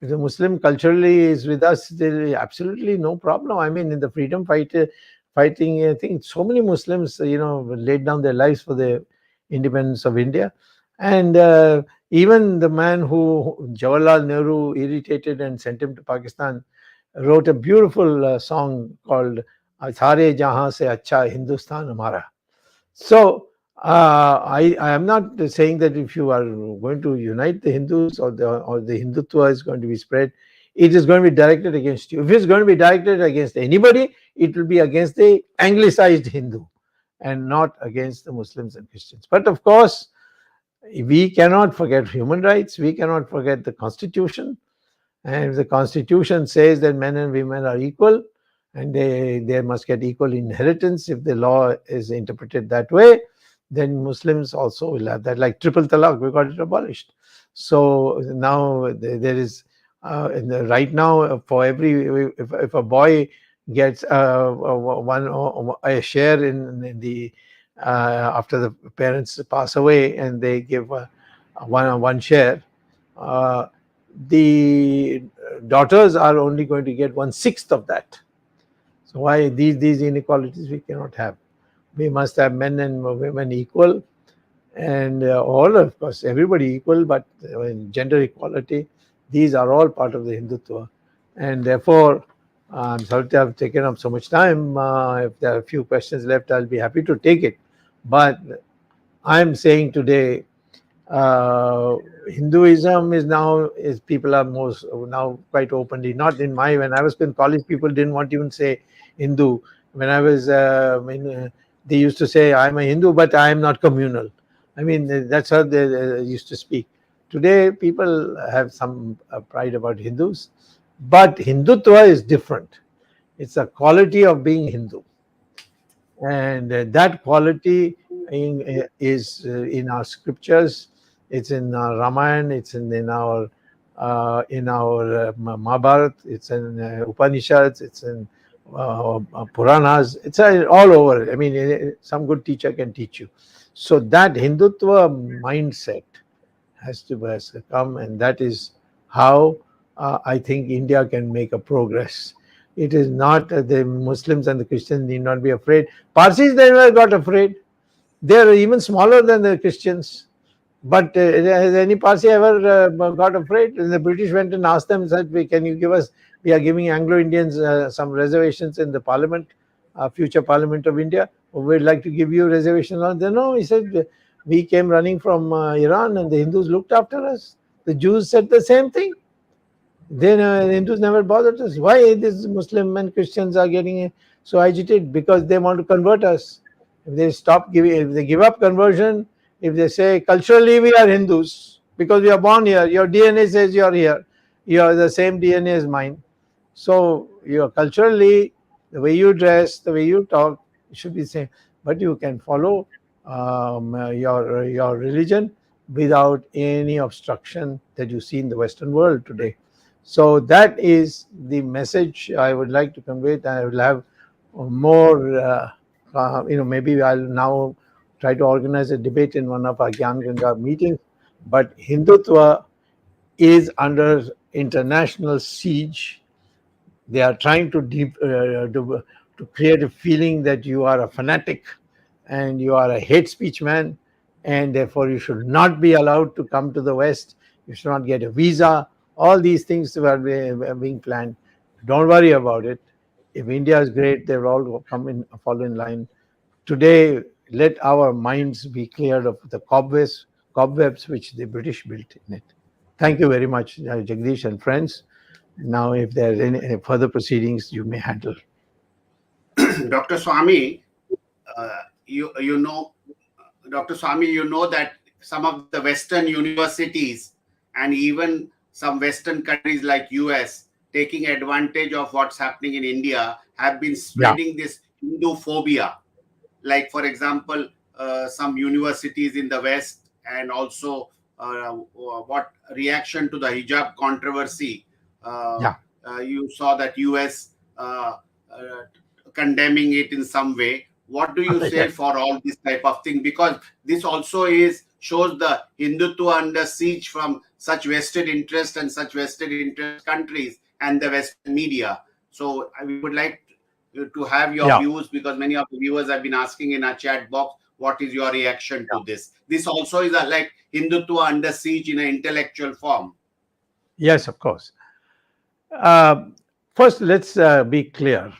If the Muslim culturally is with us, there is absolutely no problem. I mean, in the freedom fighting, I think so many Muslims, laid down their lives for the independence of India. And even the man who Jawaharlal Nehru irritated and sent him to Pakistan wrote a beautiful song called "Sare Jahan Se Acha Hindustan Hamara." So I am not saying that if you are going to unite the Hindus or the Hindutva is going to be spread, it is going to be directed against you. If it's going to be directed against anybody, it will be against the anglicized Hindu and not against the Muslims and Christians. But of course, we cannot forget human rights. We cannot forget the Constitution. And if the Constitution says that men and women are equal and they must get equal inheritance, if the law is interpreted that way, then Muslims also will have that. Like triple talaq, we got it abolished. So now there is right now for every if a boy gets a share in the after the parents pass away and they give one share, the daughters are only going to get 1/6 of that. So why these inequalities we cannot have? We must have men and women equal, and all, of course, everybody equal, but gender equality, these are all part of the Hindutva. And therefore, I'm sorry to have taken up so much time. If there are a few questions left, I'll be happy to take it. But I'm saying today, Hinduism is people are most now quite openly. Not in my when I was in college, people didn't want to even say Hindu. When I was they used to say I'm a Hindu, but I am not communal. I mean that's how they used to speak. Today, people have some pride about Hindus, but Hindutva is different. It's a quality of being Hindu, and that quality is in our scriptures. It's in our Ramayana. It's in our Mahabharata. It's in Upanishads. It's in Puranas. It's all over. I mean, some good teacher can teach you. So that Hindutva mindset has to come, and that is how I think India can make a progress. It is not the Muslims and the Christians need not be afraid. Parsis never got afraid. They are even smaller than the Christians. But has any Parsi ever got afraid? And the British went and asked them, said, "Can you give us? We are giving Anglo-Indians some reservations in the Parliament, future Parliament of India. We'd like to give you reservations on." Then no, he said, "We came running from Iran, and the Hindus looked after us." The Jews said the same thing. Then the Hindus never bothered us. Why these Muslim and Christians are getting so agitated? Because they want to convert us. If they stop giving, if they give up conversion, if they say culturally we are Hindus because we are born here, your DNA says you are here, you are the same DNA as mine. So you are culturally, the way you dress, the way you talk, it should be the same. But you can follow your religion without any obstruction that you see in the Western world today. So that is the message I would like to convey. I will have more, maybe I'll now try to organize a debate in one of our Gyan Ganga meetings. But Hindutva is under international siege. They are trying to create a feeling that you are a fanatic and you are a hate speech man, and therefore you should not be allowed to come to the West. You should not get a visa. All these things were being planned. Don't worry about it. If India is great, they will all fall in line. Today, let our minds be cleared of the cobwebs which the British built in it. Thank you very much, Jagdish and friends. Now, if there are any further proceedings, you may handle.
Dr. Swamy, you know, Dr. Swamy, you know that some of the Western universities and even some Western countries like US, taking advantage of what's happening in India, have been spreading this Hindu phobia. Like, for example, some universities in the West, and also what reaction to the hijab controversy. You saw that US condemning it in some way. What do you say for all this type of thing? Because this also shows the Hindutva under siege from such vested interest and such vested interest countries and the Western media. So I would like to have your views, because many of the viewers have been asking in our chat box, what is your reaction to this? This also is like Hindutva under siege in an intellectual form.
Yes, of course. First, let's be clear.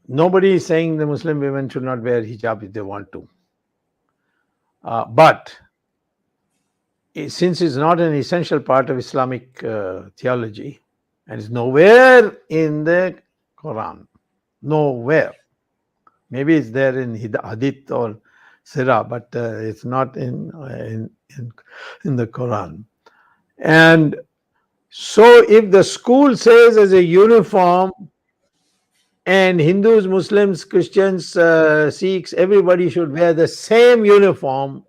Nobody is saying the Muslim women should not wear hijab if they want to. But since it's not an essential part of Islamic theology, and it's nowhere in the Quran, nowhere. Maybe it's there in Hadith or Sirah, but it's not in the Quran. And so if the school says as a uniform, and Hindus, Muslims, Christians, Sikhs, everybody should wear the same uniform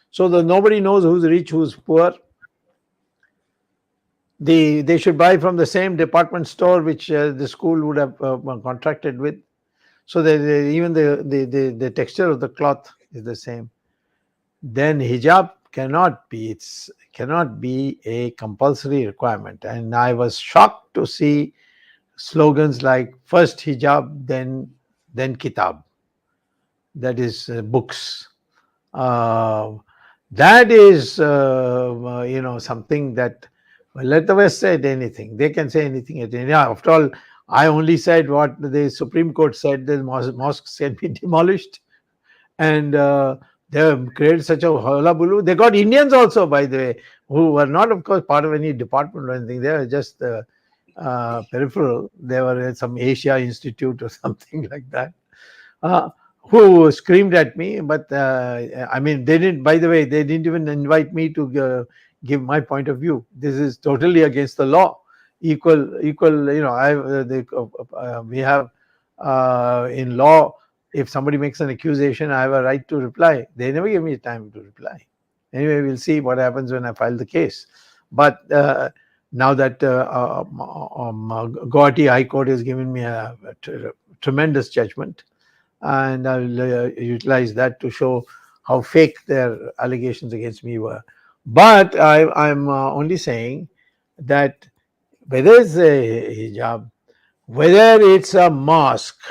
so that nobody knows who's rich, who's poor. They should buy from the same department store which the school would have contracted with, so that even the texture of the cloth is the same. Then hijab cannot be a compulsory requirement. And I was shocked to see slogans like first hijab, then kitab, that is books. That is something that, well, let the West say anything. They can say anything. After all, I only said what the Supreme Court said, that mosques can be demolished. And they have created such a hullabaloo. They got Indians also, by the way, who were not, of course, part of any department or anything. They were just peripheral. They were at some Asia Institute or something like that, who screamed at me. But I mean, they didn't. By the way, they didn't even invite me to give my point of view. This is totally against the law. Equal. You know, we have in law, if somebody makes an accusation, I have a right to reply. They never give me time to reply. Anyway, we'll see what happens when I file the case. But now that Guwahati High Court has given me a tremendous judgment, and I'll utilize that to show how fake their allegations against me were. But I'm only saying that whether it's a hijab, whether it's a mosque,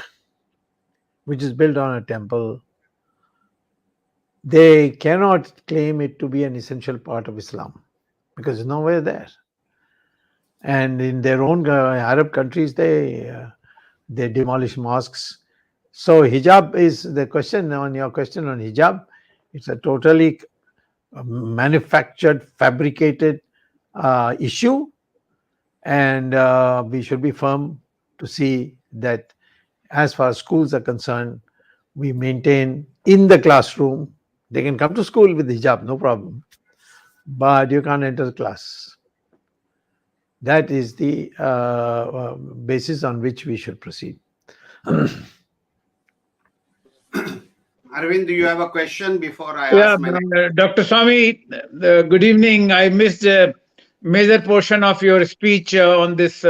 which is built on a temple, they cannot claim it to be an essential part of Islam because it's nowhere there. And in their own Arab countries, they demolish mosques. So hijab is the question. On your question on hijab, it's a totally manufactured, fabricated issue, and we should be firm to see that as far as schools are concerned, we maintain in the classroom. They can come to school with hijab, no problem, but you can't enter the class. That is the basis on which we should proceed.
Arvind, do you have a question before I
Yeah,
ask my next?
Dr. Swamy, good evening. I missed a major portion of your speech on this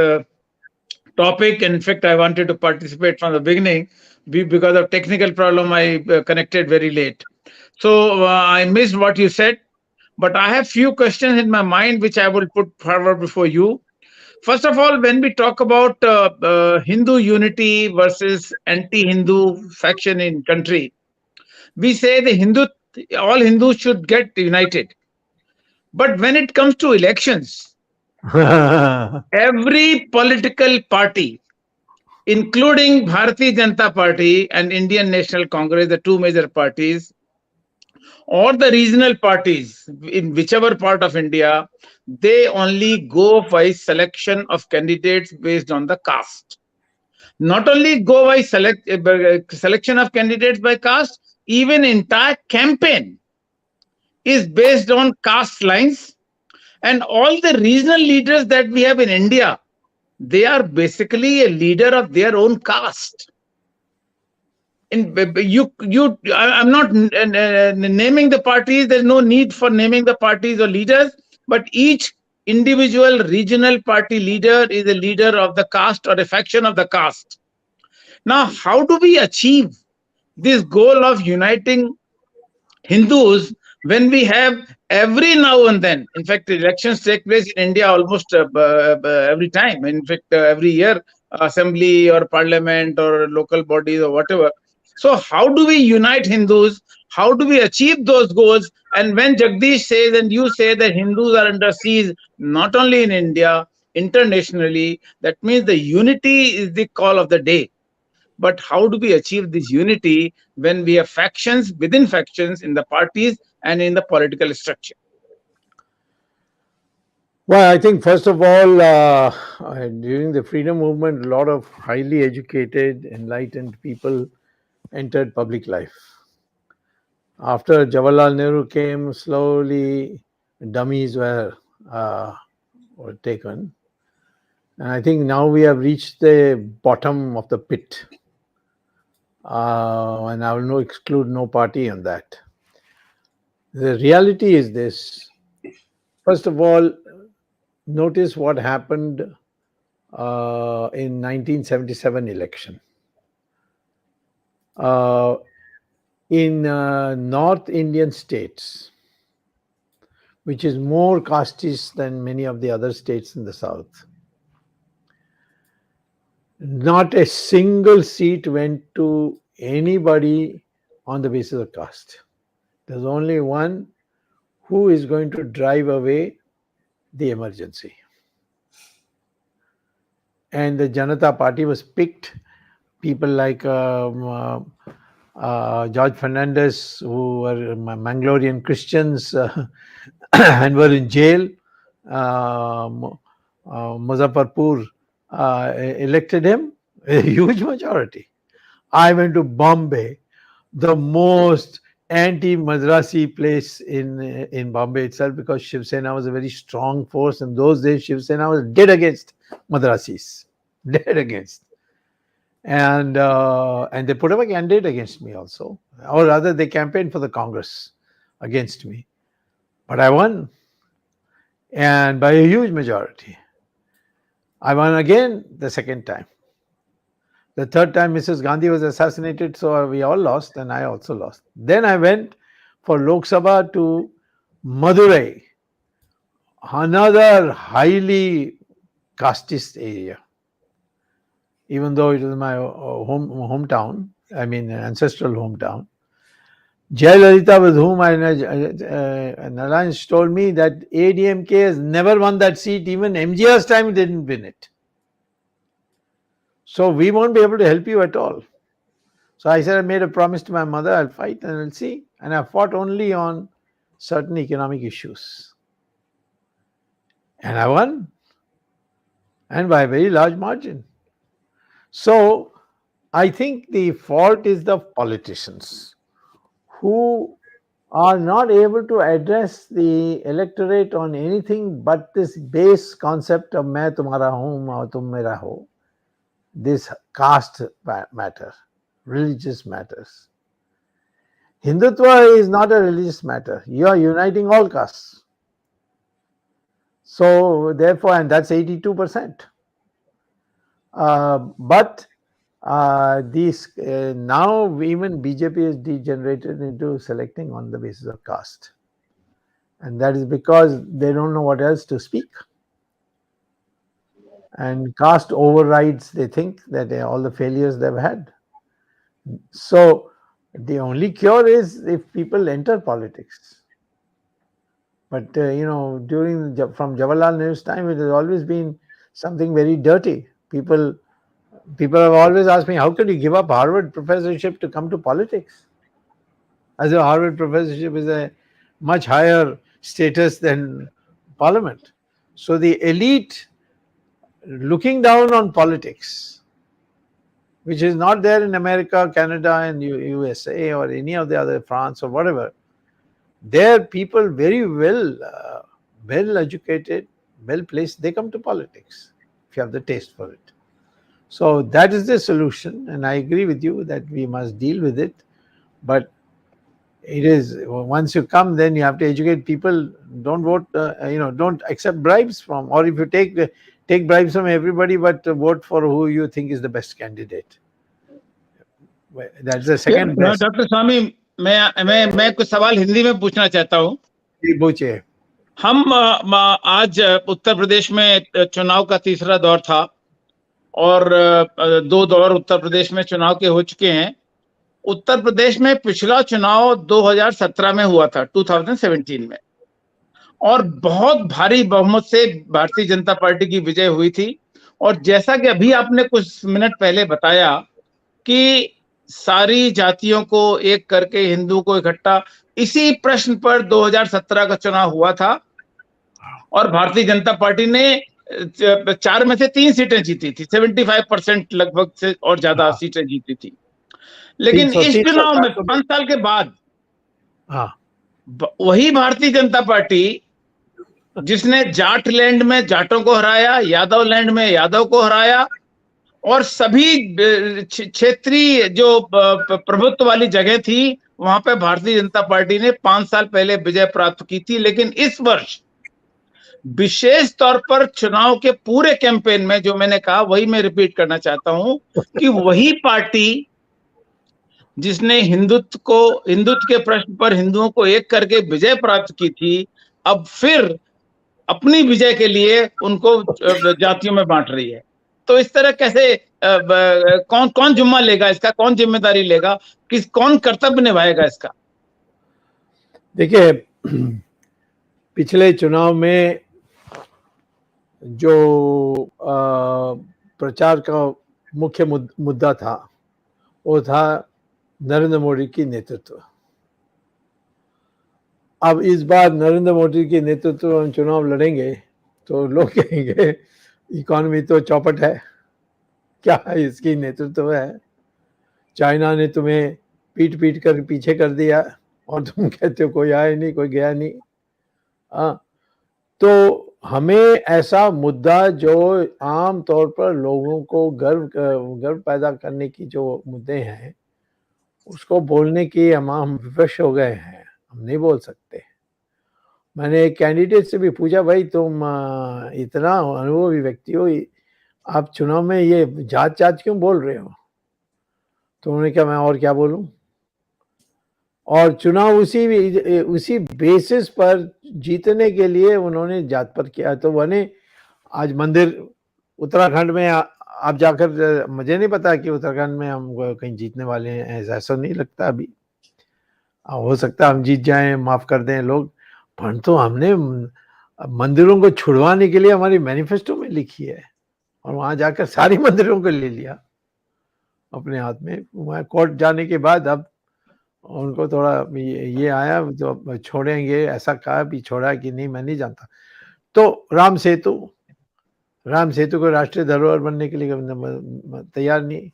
topic. In fact, I wanted to participate from the beginning. Because of technical problem, I connected very late. So I missed what you said, but I have few questions in my mind which I will put forward before you. First of all, when we talk about Hindu unity versus anti-Hindu faction in country, we say all Hindus should get united. But when it comes to elections, every political party, including Bharatiya Janata Party and Indian National Congress, the two major parties, or the regional parties in whichever part of India, they only go by selection of candidates based on the caste. Not only go by selection of candidates by caste, even entire campaign is based on caste lines. And all the regional leaders that we have in India, they are basically a leader of their own caste. I'm not naming the parties. There's no need for naming the parties or leaders, but each individual regional party leader is a leader of the caste or a faction of the caste. Now, how do we achieve this goal of uniting Hindus when we have every now and then, in fact, elections take place in India almost every time. In fact, every year, assembly or parliament or local bodies or whatever. So how do we unite Hindus? How do we achieve those goals? And when Jagdish says and you say that Hindus are under siege, not only in India, internationally, that means the unity is the call of the day. But how do we achieve this unity when we have factions within factions in the parties and in the political structure?
Well, I think first of all, during the freedom movement, a lot of highly educated, enlightened people entered public life. After Jawaharlal Nehru came, slowly dummies were taken. And I think now we have reached the bottom of the pit. And I will exclude no party on that. The reality is this. First of all, notice what happened in 1977 election. In North Indian states, which is more casteist than many of the other states in the South, not a single seat went to anybody on the basis of caste. There's only one who is going to drive away the emergency. And the Janata Party was picked. People like George Fernandez, who were Mangalorean Christians and were in jail. Muzaffarpur elected him a huge majority. I went to Bombay, the most anti-Madrasi place in Bombay itself, because Shiv Sena was a very strong force. In those days, Shiv Sena was dead against Madrasis, dead against. And they put up a candidate against me also, or rather they campaigned for the Congress against me, but I won, and by a huge majority. I won again the second time. The third time Mrs. Gandhi was assassinated, so we all lost and I also lost. Then I went for Lok Sabha to Madurai, another highly casteist area. Even though it was my hometown, I mean ancestral hometown. Jayalalitha, with whom an alliance, told me that ADMK has never won that seat. Even MGR's time it didn't win it. So we won't be able to help you at all. So I said, I made a promise to my mother, I'll fight and I'll see. And I fought only on certain economic issues. And I won. And by a very large margin. So I think the fault is the politicians who are not able to address the electorate on anything but this base concept of main tumhara hoon aur tum mera ho, this caste matter, religious matters. Hindutva is not a religious matter. You are uniting all castes. So therefore, and that's 82%. But these now even BJP is degenerated into selecting on the basis of caste, and that is because they don't know what else to speak, and caste overrides, they think, that all the failures they've had. So the only cure is if people enter politics. But from Jawaharlal Nehuru's time, it has always been something very dirty. People have always asked me, how could you give up Harvard professorship to come to politics? As if Harvard professorship is a much higher status than parliament. So the elite looking down on politics, which is not there in America, Canada, and USA, or any of the other, France or whatever. There people very well educated, well placed, they come to politics if you have the taste for it. So that is the solution, and I agree with you that we must deal with it. But it is, once you come, then you have to educate people. Don't vote, don't accept bribes from, or if you take bribes from everybody, but vote for who you think is the best candidate. That's the second best.
Doctor Swami, मैं कुछ सवाल हिंदी में पूछना चाहता हूँ.
पूछिए.
हम आज उत्तर प्रदेश में चुनाव का तीसरा दौर था और 2 दौर उत्तर प्रदेश में चुनाव के हो चुके हैं. उत्तर प्रदेश में पिछला चुनाव 2017 में हुआ था, 2017 में, और बहुत भारी बहुमत से भारतीय जनता पार्टी की विजय हुई थी. और जैसा कि अभी आपने कुछ मिनट पहले बताया कि सारी जातियों को एक करके हिंदुओं को इकट्ठा, इसी प्रश्न पर 2017 का चुनाव हुआ था और भारतीय जनता पार्टी ने 4 में से 3 सीटें जीती थी, 75% लगभग से और ज्यादा सीटें जीती थी. लेकिन इस चुनाव में 5 साल के बाद वही भारतीय जनता पार्टी जिसने जाट लैंड में जाटों को हराया, यादव लैंड में यादव को हराया और सभी क्षेत्रीय जो प्रभुत्व वाली जगह थी वहां पे भारतीय जनता पार्टी ने 5 साल पहले विजय प्राप्त की थी. लेकिन इस वर्ष विशेष तौर पर चुनाव के पूरे कैंपेन में जो मैंने कहा वही मैं रिपीट करना चाहता हूं कि वही पार्टी जिसने हिंदुत्व के प्रश्न पर हिंदुओं को एक करके विजय प्राप्त की थी, अब फिर अपनी विजय के लिए उनको जातियों में बांट रही है. तो इस तरह कैसे कौन जिम्मा लेगा इसका, कौन जिम्मेदारी लेगा, कौन कर्तव्य निभाएगा इसका?
देखिए, पिछले चुनाव में जो प्रचार का मुख्य मुद्दा था वो था नरेंद्र मोदी की नेतृत्व। अब इस बार नरेंद्र मोदी के नेतृत्व में चुनाव लड़ेंगे तो लोग कहेंगे इकोनॉमी तो चौपट है, क्या है इसकी नेतृत्व है, चाइना ने तुम्हें पीट पीट कर पीछे कर दिया और तुम कहते हो कोई आया नहीं, कोई गया नहीं। तो हमें ऐसा मुद्दा जो आम तौर पर लोगों को गर्व पैदा करने की जो मुद्दे हैं उसको बोलने की हम विवश हो गए हैं, हम नहीं बोल सकते। मैंने एक कैंडिडेट से भी पूछा, भाई तुम इतना अनुभवी व्यक्ति हो, आप चुनाव में ये जात क्यों बोल रहे हो? तो उन्होंने कहा मैं और क्या बोलूं, और चुनाव उसी बेसिस पर जीतने के लिए उन्होंने जात पर किया। तो बने आज मंदिर उत्तराखंड में आप जाकर, मुझे नहीं पता कि उत्तराखंड में हम कहीं जीतने वाले हैं, ऐसा नहीं लगता अभी। हो सकता है हम जीत जाएं, माफ कर दें लोग, परंतु हमने मंदिरों को छुड़वाने के लिए हमारी मैनिफेस्टो में लिखी है और वहां जाकर सारी मंदिरों को ले लिया अपने हाथ में। वहां कोर्ट जाने के बाद अब उनको थोड़ा ये आया तो छोड़ेंगे, ऐसा कहा, भी छोड़ा कि नहीं मैं नहीं जानता। तो राम सेतु को राष्ट्रीय धरोहर बनने के लिए तैयार नहीं।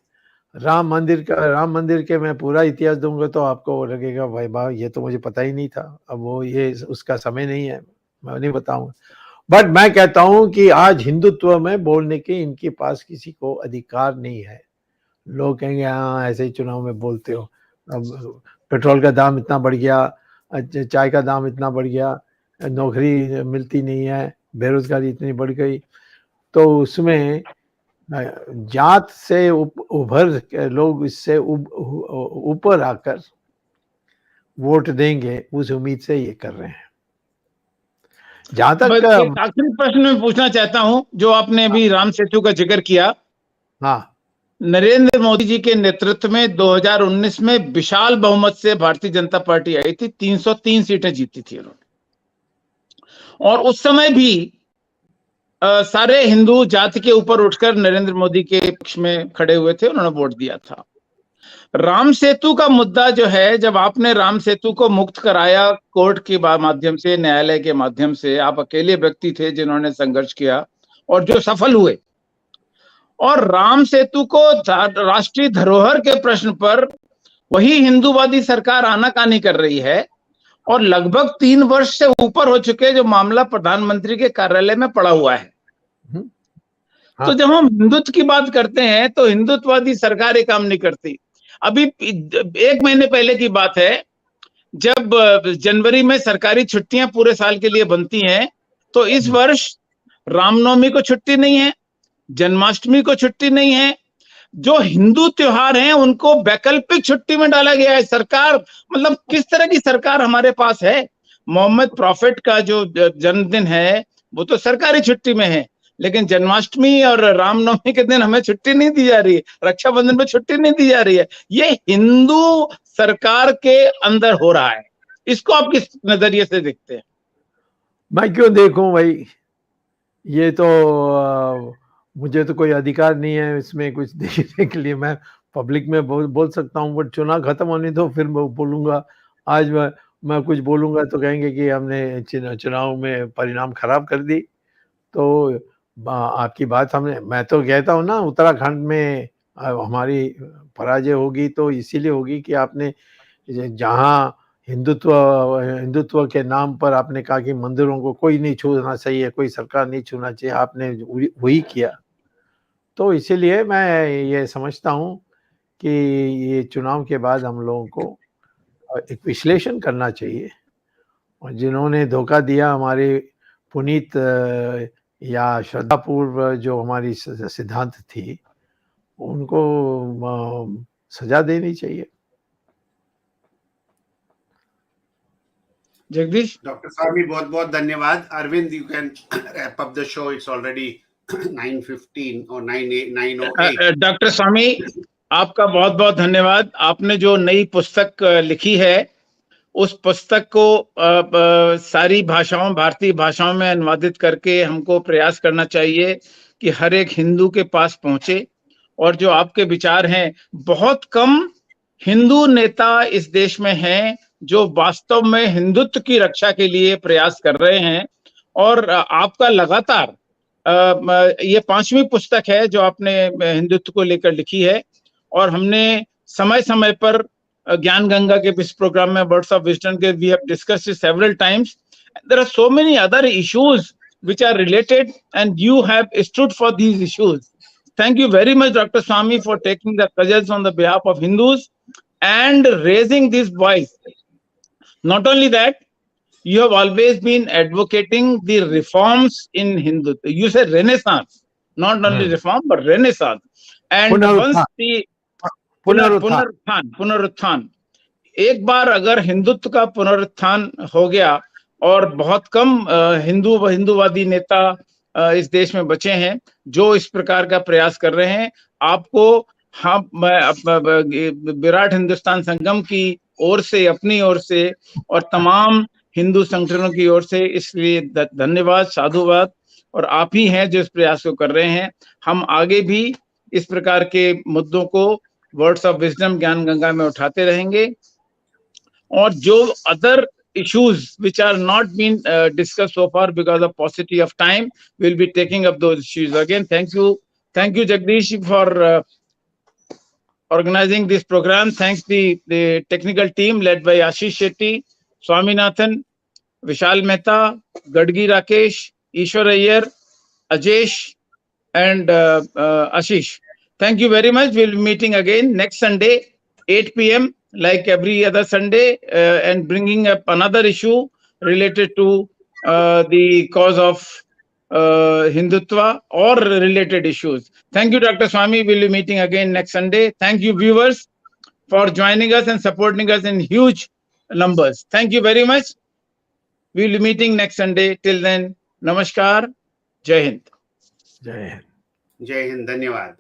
राम मंदिर के मैं पूरा इतिहास दूंगा तो आपको लगेगा भाई वाह, ये तो मुझे पता ही नहीं था। अब वो ये उसका समय नहीं है, मैं नहीं बताऊंगा। बट मैं कहता हूं कि आज हिंदुत्व में बोलने के इनके पास किसी को अधिकार नहीं है। लोग कहेंगे हाँ ऐसे ही चुनाव में बोलते हो, अब पेट्रोल का दाम इतना बढ़ गया, चाय का दाम इतना बढ़ गया, नौकरी मिलती नहीं है, बेरोजगारी इतनी बढ़ गई, तो उसमें जात से उभर लोग इससे ऊपर आकर वोट देंगे, उस उम्मीद से ये कर रहे हैं। जहां तक
एक आखिरी प्रश्न मैं पूछना चाहता हूं, जो आपने अभी राम सेतु का जिक्र किया।
हाँ,
नरेंद्र मोदी जी के नेतृत्व में 2019 में विशाल बहुमत से भारतीय जनता पार्टी आई थी, 303 सीटें जीती थी उन्होंने, और उस समय भी सारे हिंदू जाति के ऊपर उठकर नरेंद्र मोदी के पक्ष में खड़े हुए थे, उन्होंने वोट दिया था। राम सेतु का मुद्दा जो है, जब आपने राम सेतु को मुक्त कराया कोर्ट के माध्यम से, न्यायालय के माध्यम से, आप अकेले व्यक्ति थे जिन्होंने संघर्ष किया और जो सफल हुए, और राम सेतु को राष्ट्रीय धरोहर के प्रश्न पर वही हिंदूवादी सरकार आनाकानी कर रही है, और लगभग 3 वर्ष से ऊपर हो चुके जो मामला प्रधानमंत्री के कार्यालय में पड़ा हुआ है। हाँ। तो जब हम हिंदुत्व की बात करते हैं तो हिंदुत्ववादी सरकार ये काम नहीं करती। अभी 1 महीने पहले की बात है, जब जनवरी में सरकारी छुट्टियां पूरे साल के लिए बनती हैं, तो इस वर्ष रामनवमी को छुट्टी नहीं है, जन्माष्टमी को छुट्टी नहीं है, जो हिंदू त्योहार हैं उनको वैकल्पिक छुट्टी में डाला गया है। सरकार, मतलब किस तरह की सरकार हमारे पास है? मोहम्मद प्रॉफिट का जो जन्मदिन है वो तो सरकारी छुट्टी में है, लेकिन जन्माष्टमी और रामनवमी के दिन हमें छुट्टी नहीं दी जा रही है, रक्षाबंधन में छुट्टी नहीं दी जा रही है। ये हिंदू सरकार के अंदर हो रहा है, इसको आप किस नजरिए से देखते हैं?
मैं क्यों देखूं भाई, ये तो मुझे तो कोई अधिकार नहीं है इसमें कुछ देखने के लिए। मैं पब्लिक में बोल सकता हूँ, बट चुनाव खत्म होने दो फिर मैं बोलूंगा। आज मैं कुछ बोलूंगा तो कहेंगे कि हमने चुनाव में परिणाम खराब कर दी। तो आपकी बात मैं तो कहता हूँ ना, उत्तराखंड में हमारी पराजय होगी तो इसीलिए होगी कि आपने जहाँ हिंदुत्व के नाम पर आपने कहा कि मंदिरों को कोई नहीं छूना चाहिए, कोई सरकार नहीं छूना चाहिए, आपने वही किया। तो इसीलिए मैं ये समझता हूँ कि ये चुनाव के बाद हम लोगों को एक विश्लेषण करना चाहिए, और जिन्होंने धोखा दिया हमारे पुनीत या श्रद्धापूर्व जो हमारी सिद्धांत थी, उनको सजा देनी चाहिए।
जगदीश।
डॉक्टर स्वामी बहुत बहुत धन्यवाद। Arvind, you can wrap up the show, it's already 9:15 और 9:08।
डॉक्टर स्वामी, आपका बहुत बहुत धन्यवाद। आपने जो नई पुस्तक लिखी है, उस पुस्तक को सारी भाषाओं, भारतीय भाषाओं में अनुवादित करके हमको प्रयास करना चाहिए कि हर एक हिंदू के पास पहुंचे, और जो आपके विचार हैं बहुत कम हिंदू नेता इस देश में हैं जो वास्तव में हिंदुत्व की रक्षा के लिए प्रयास कर रहे हैं। और आपका लगातार ये 5वीं पुस्तक है जो आपने हिंदुत्व को लेकर लिखी है, और हमने समय समय पर ज्ञान गंगा के इस प्रोग्राम में वर्ड्स ऑफ विजडम के we have discussed several times. There are so many other issues which are related, and you have stood for these issues. Thank you very much, Dr. Swamy, for taking the cudgels on the behalf of Hindus and raising this voice. Not only that, you have always been advocating the reforms in Hindu. You said Renaissance, not only reform but Renaissance. And once the पुनरुत्थान, एक बार अगर हिंदुत्व का पुनरुत्थान हो गया और बहुत कम हिंदूवादी नेता इस देश में बचे हैं जो इस प्रकार का प्रयास कर रहे हैं, आपको विराट हिंदुस्तान संगम की ओर से, अपनी ओर से और तमाम हिंदू संगठनों की ओर से इसलिए धन्यवाद, साधुवाद। और आप ही हैं जो इस प्रयास को कर रहे हैं। हम आगे भी इस प्रकार के मुद्दों को वर्ड्स ऑफ विजडम ज्ञान गंगा में उठाते रहेंगे, और जो other issues which are not been discussed so far because of paucity of time, we'll be taking up those issues again. Thank you Jagdish for organizing this program. Thanks the technical team led by Ashish Shetty, Swaminathan, Vishal Mehta, Gadgi Rakesh, Ishwar Iyer, Ajesh and Ashish. Thank you very much. We'll be meeting again next Sunday 8 p.m. like every other Sunday, and bringing up another issue related to the cause of Hindutva or related issues. Thank you, Dr. Swamy. We'll be meeting again next Sunday. Thank you, viewers, for joining us and supporting us in huge numbers. Thank you very much. We'll be meeting next Sunday. Till then, Namaskar. Jai Hind.
Jai Hind.
Jai Hind. Dhanyawad.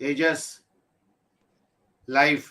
Tejas, live.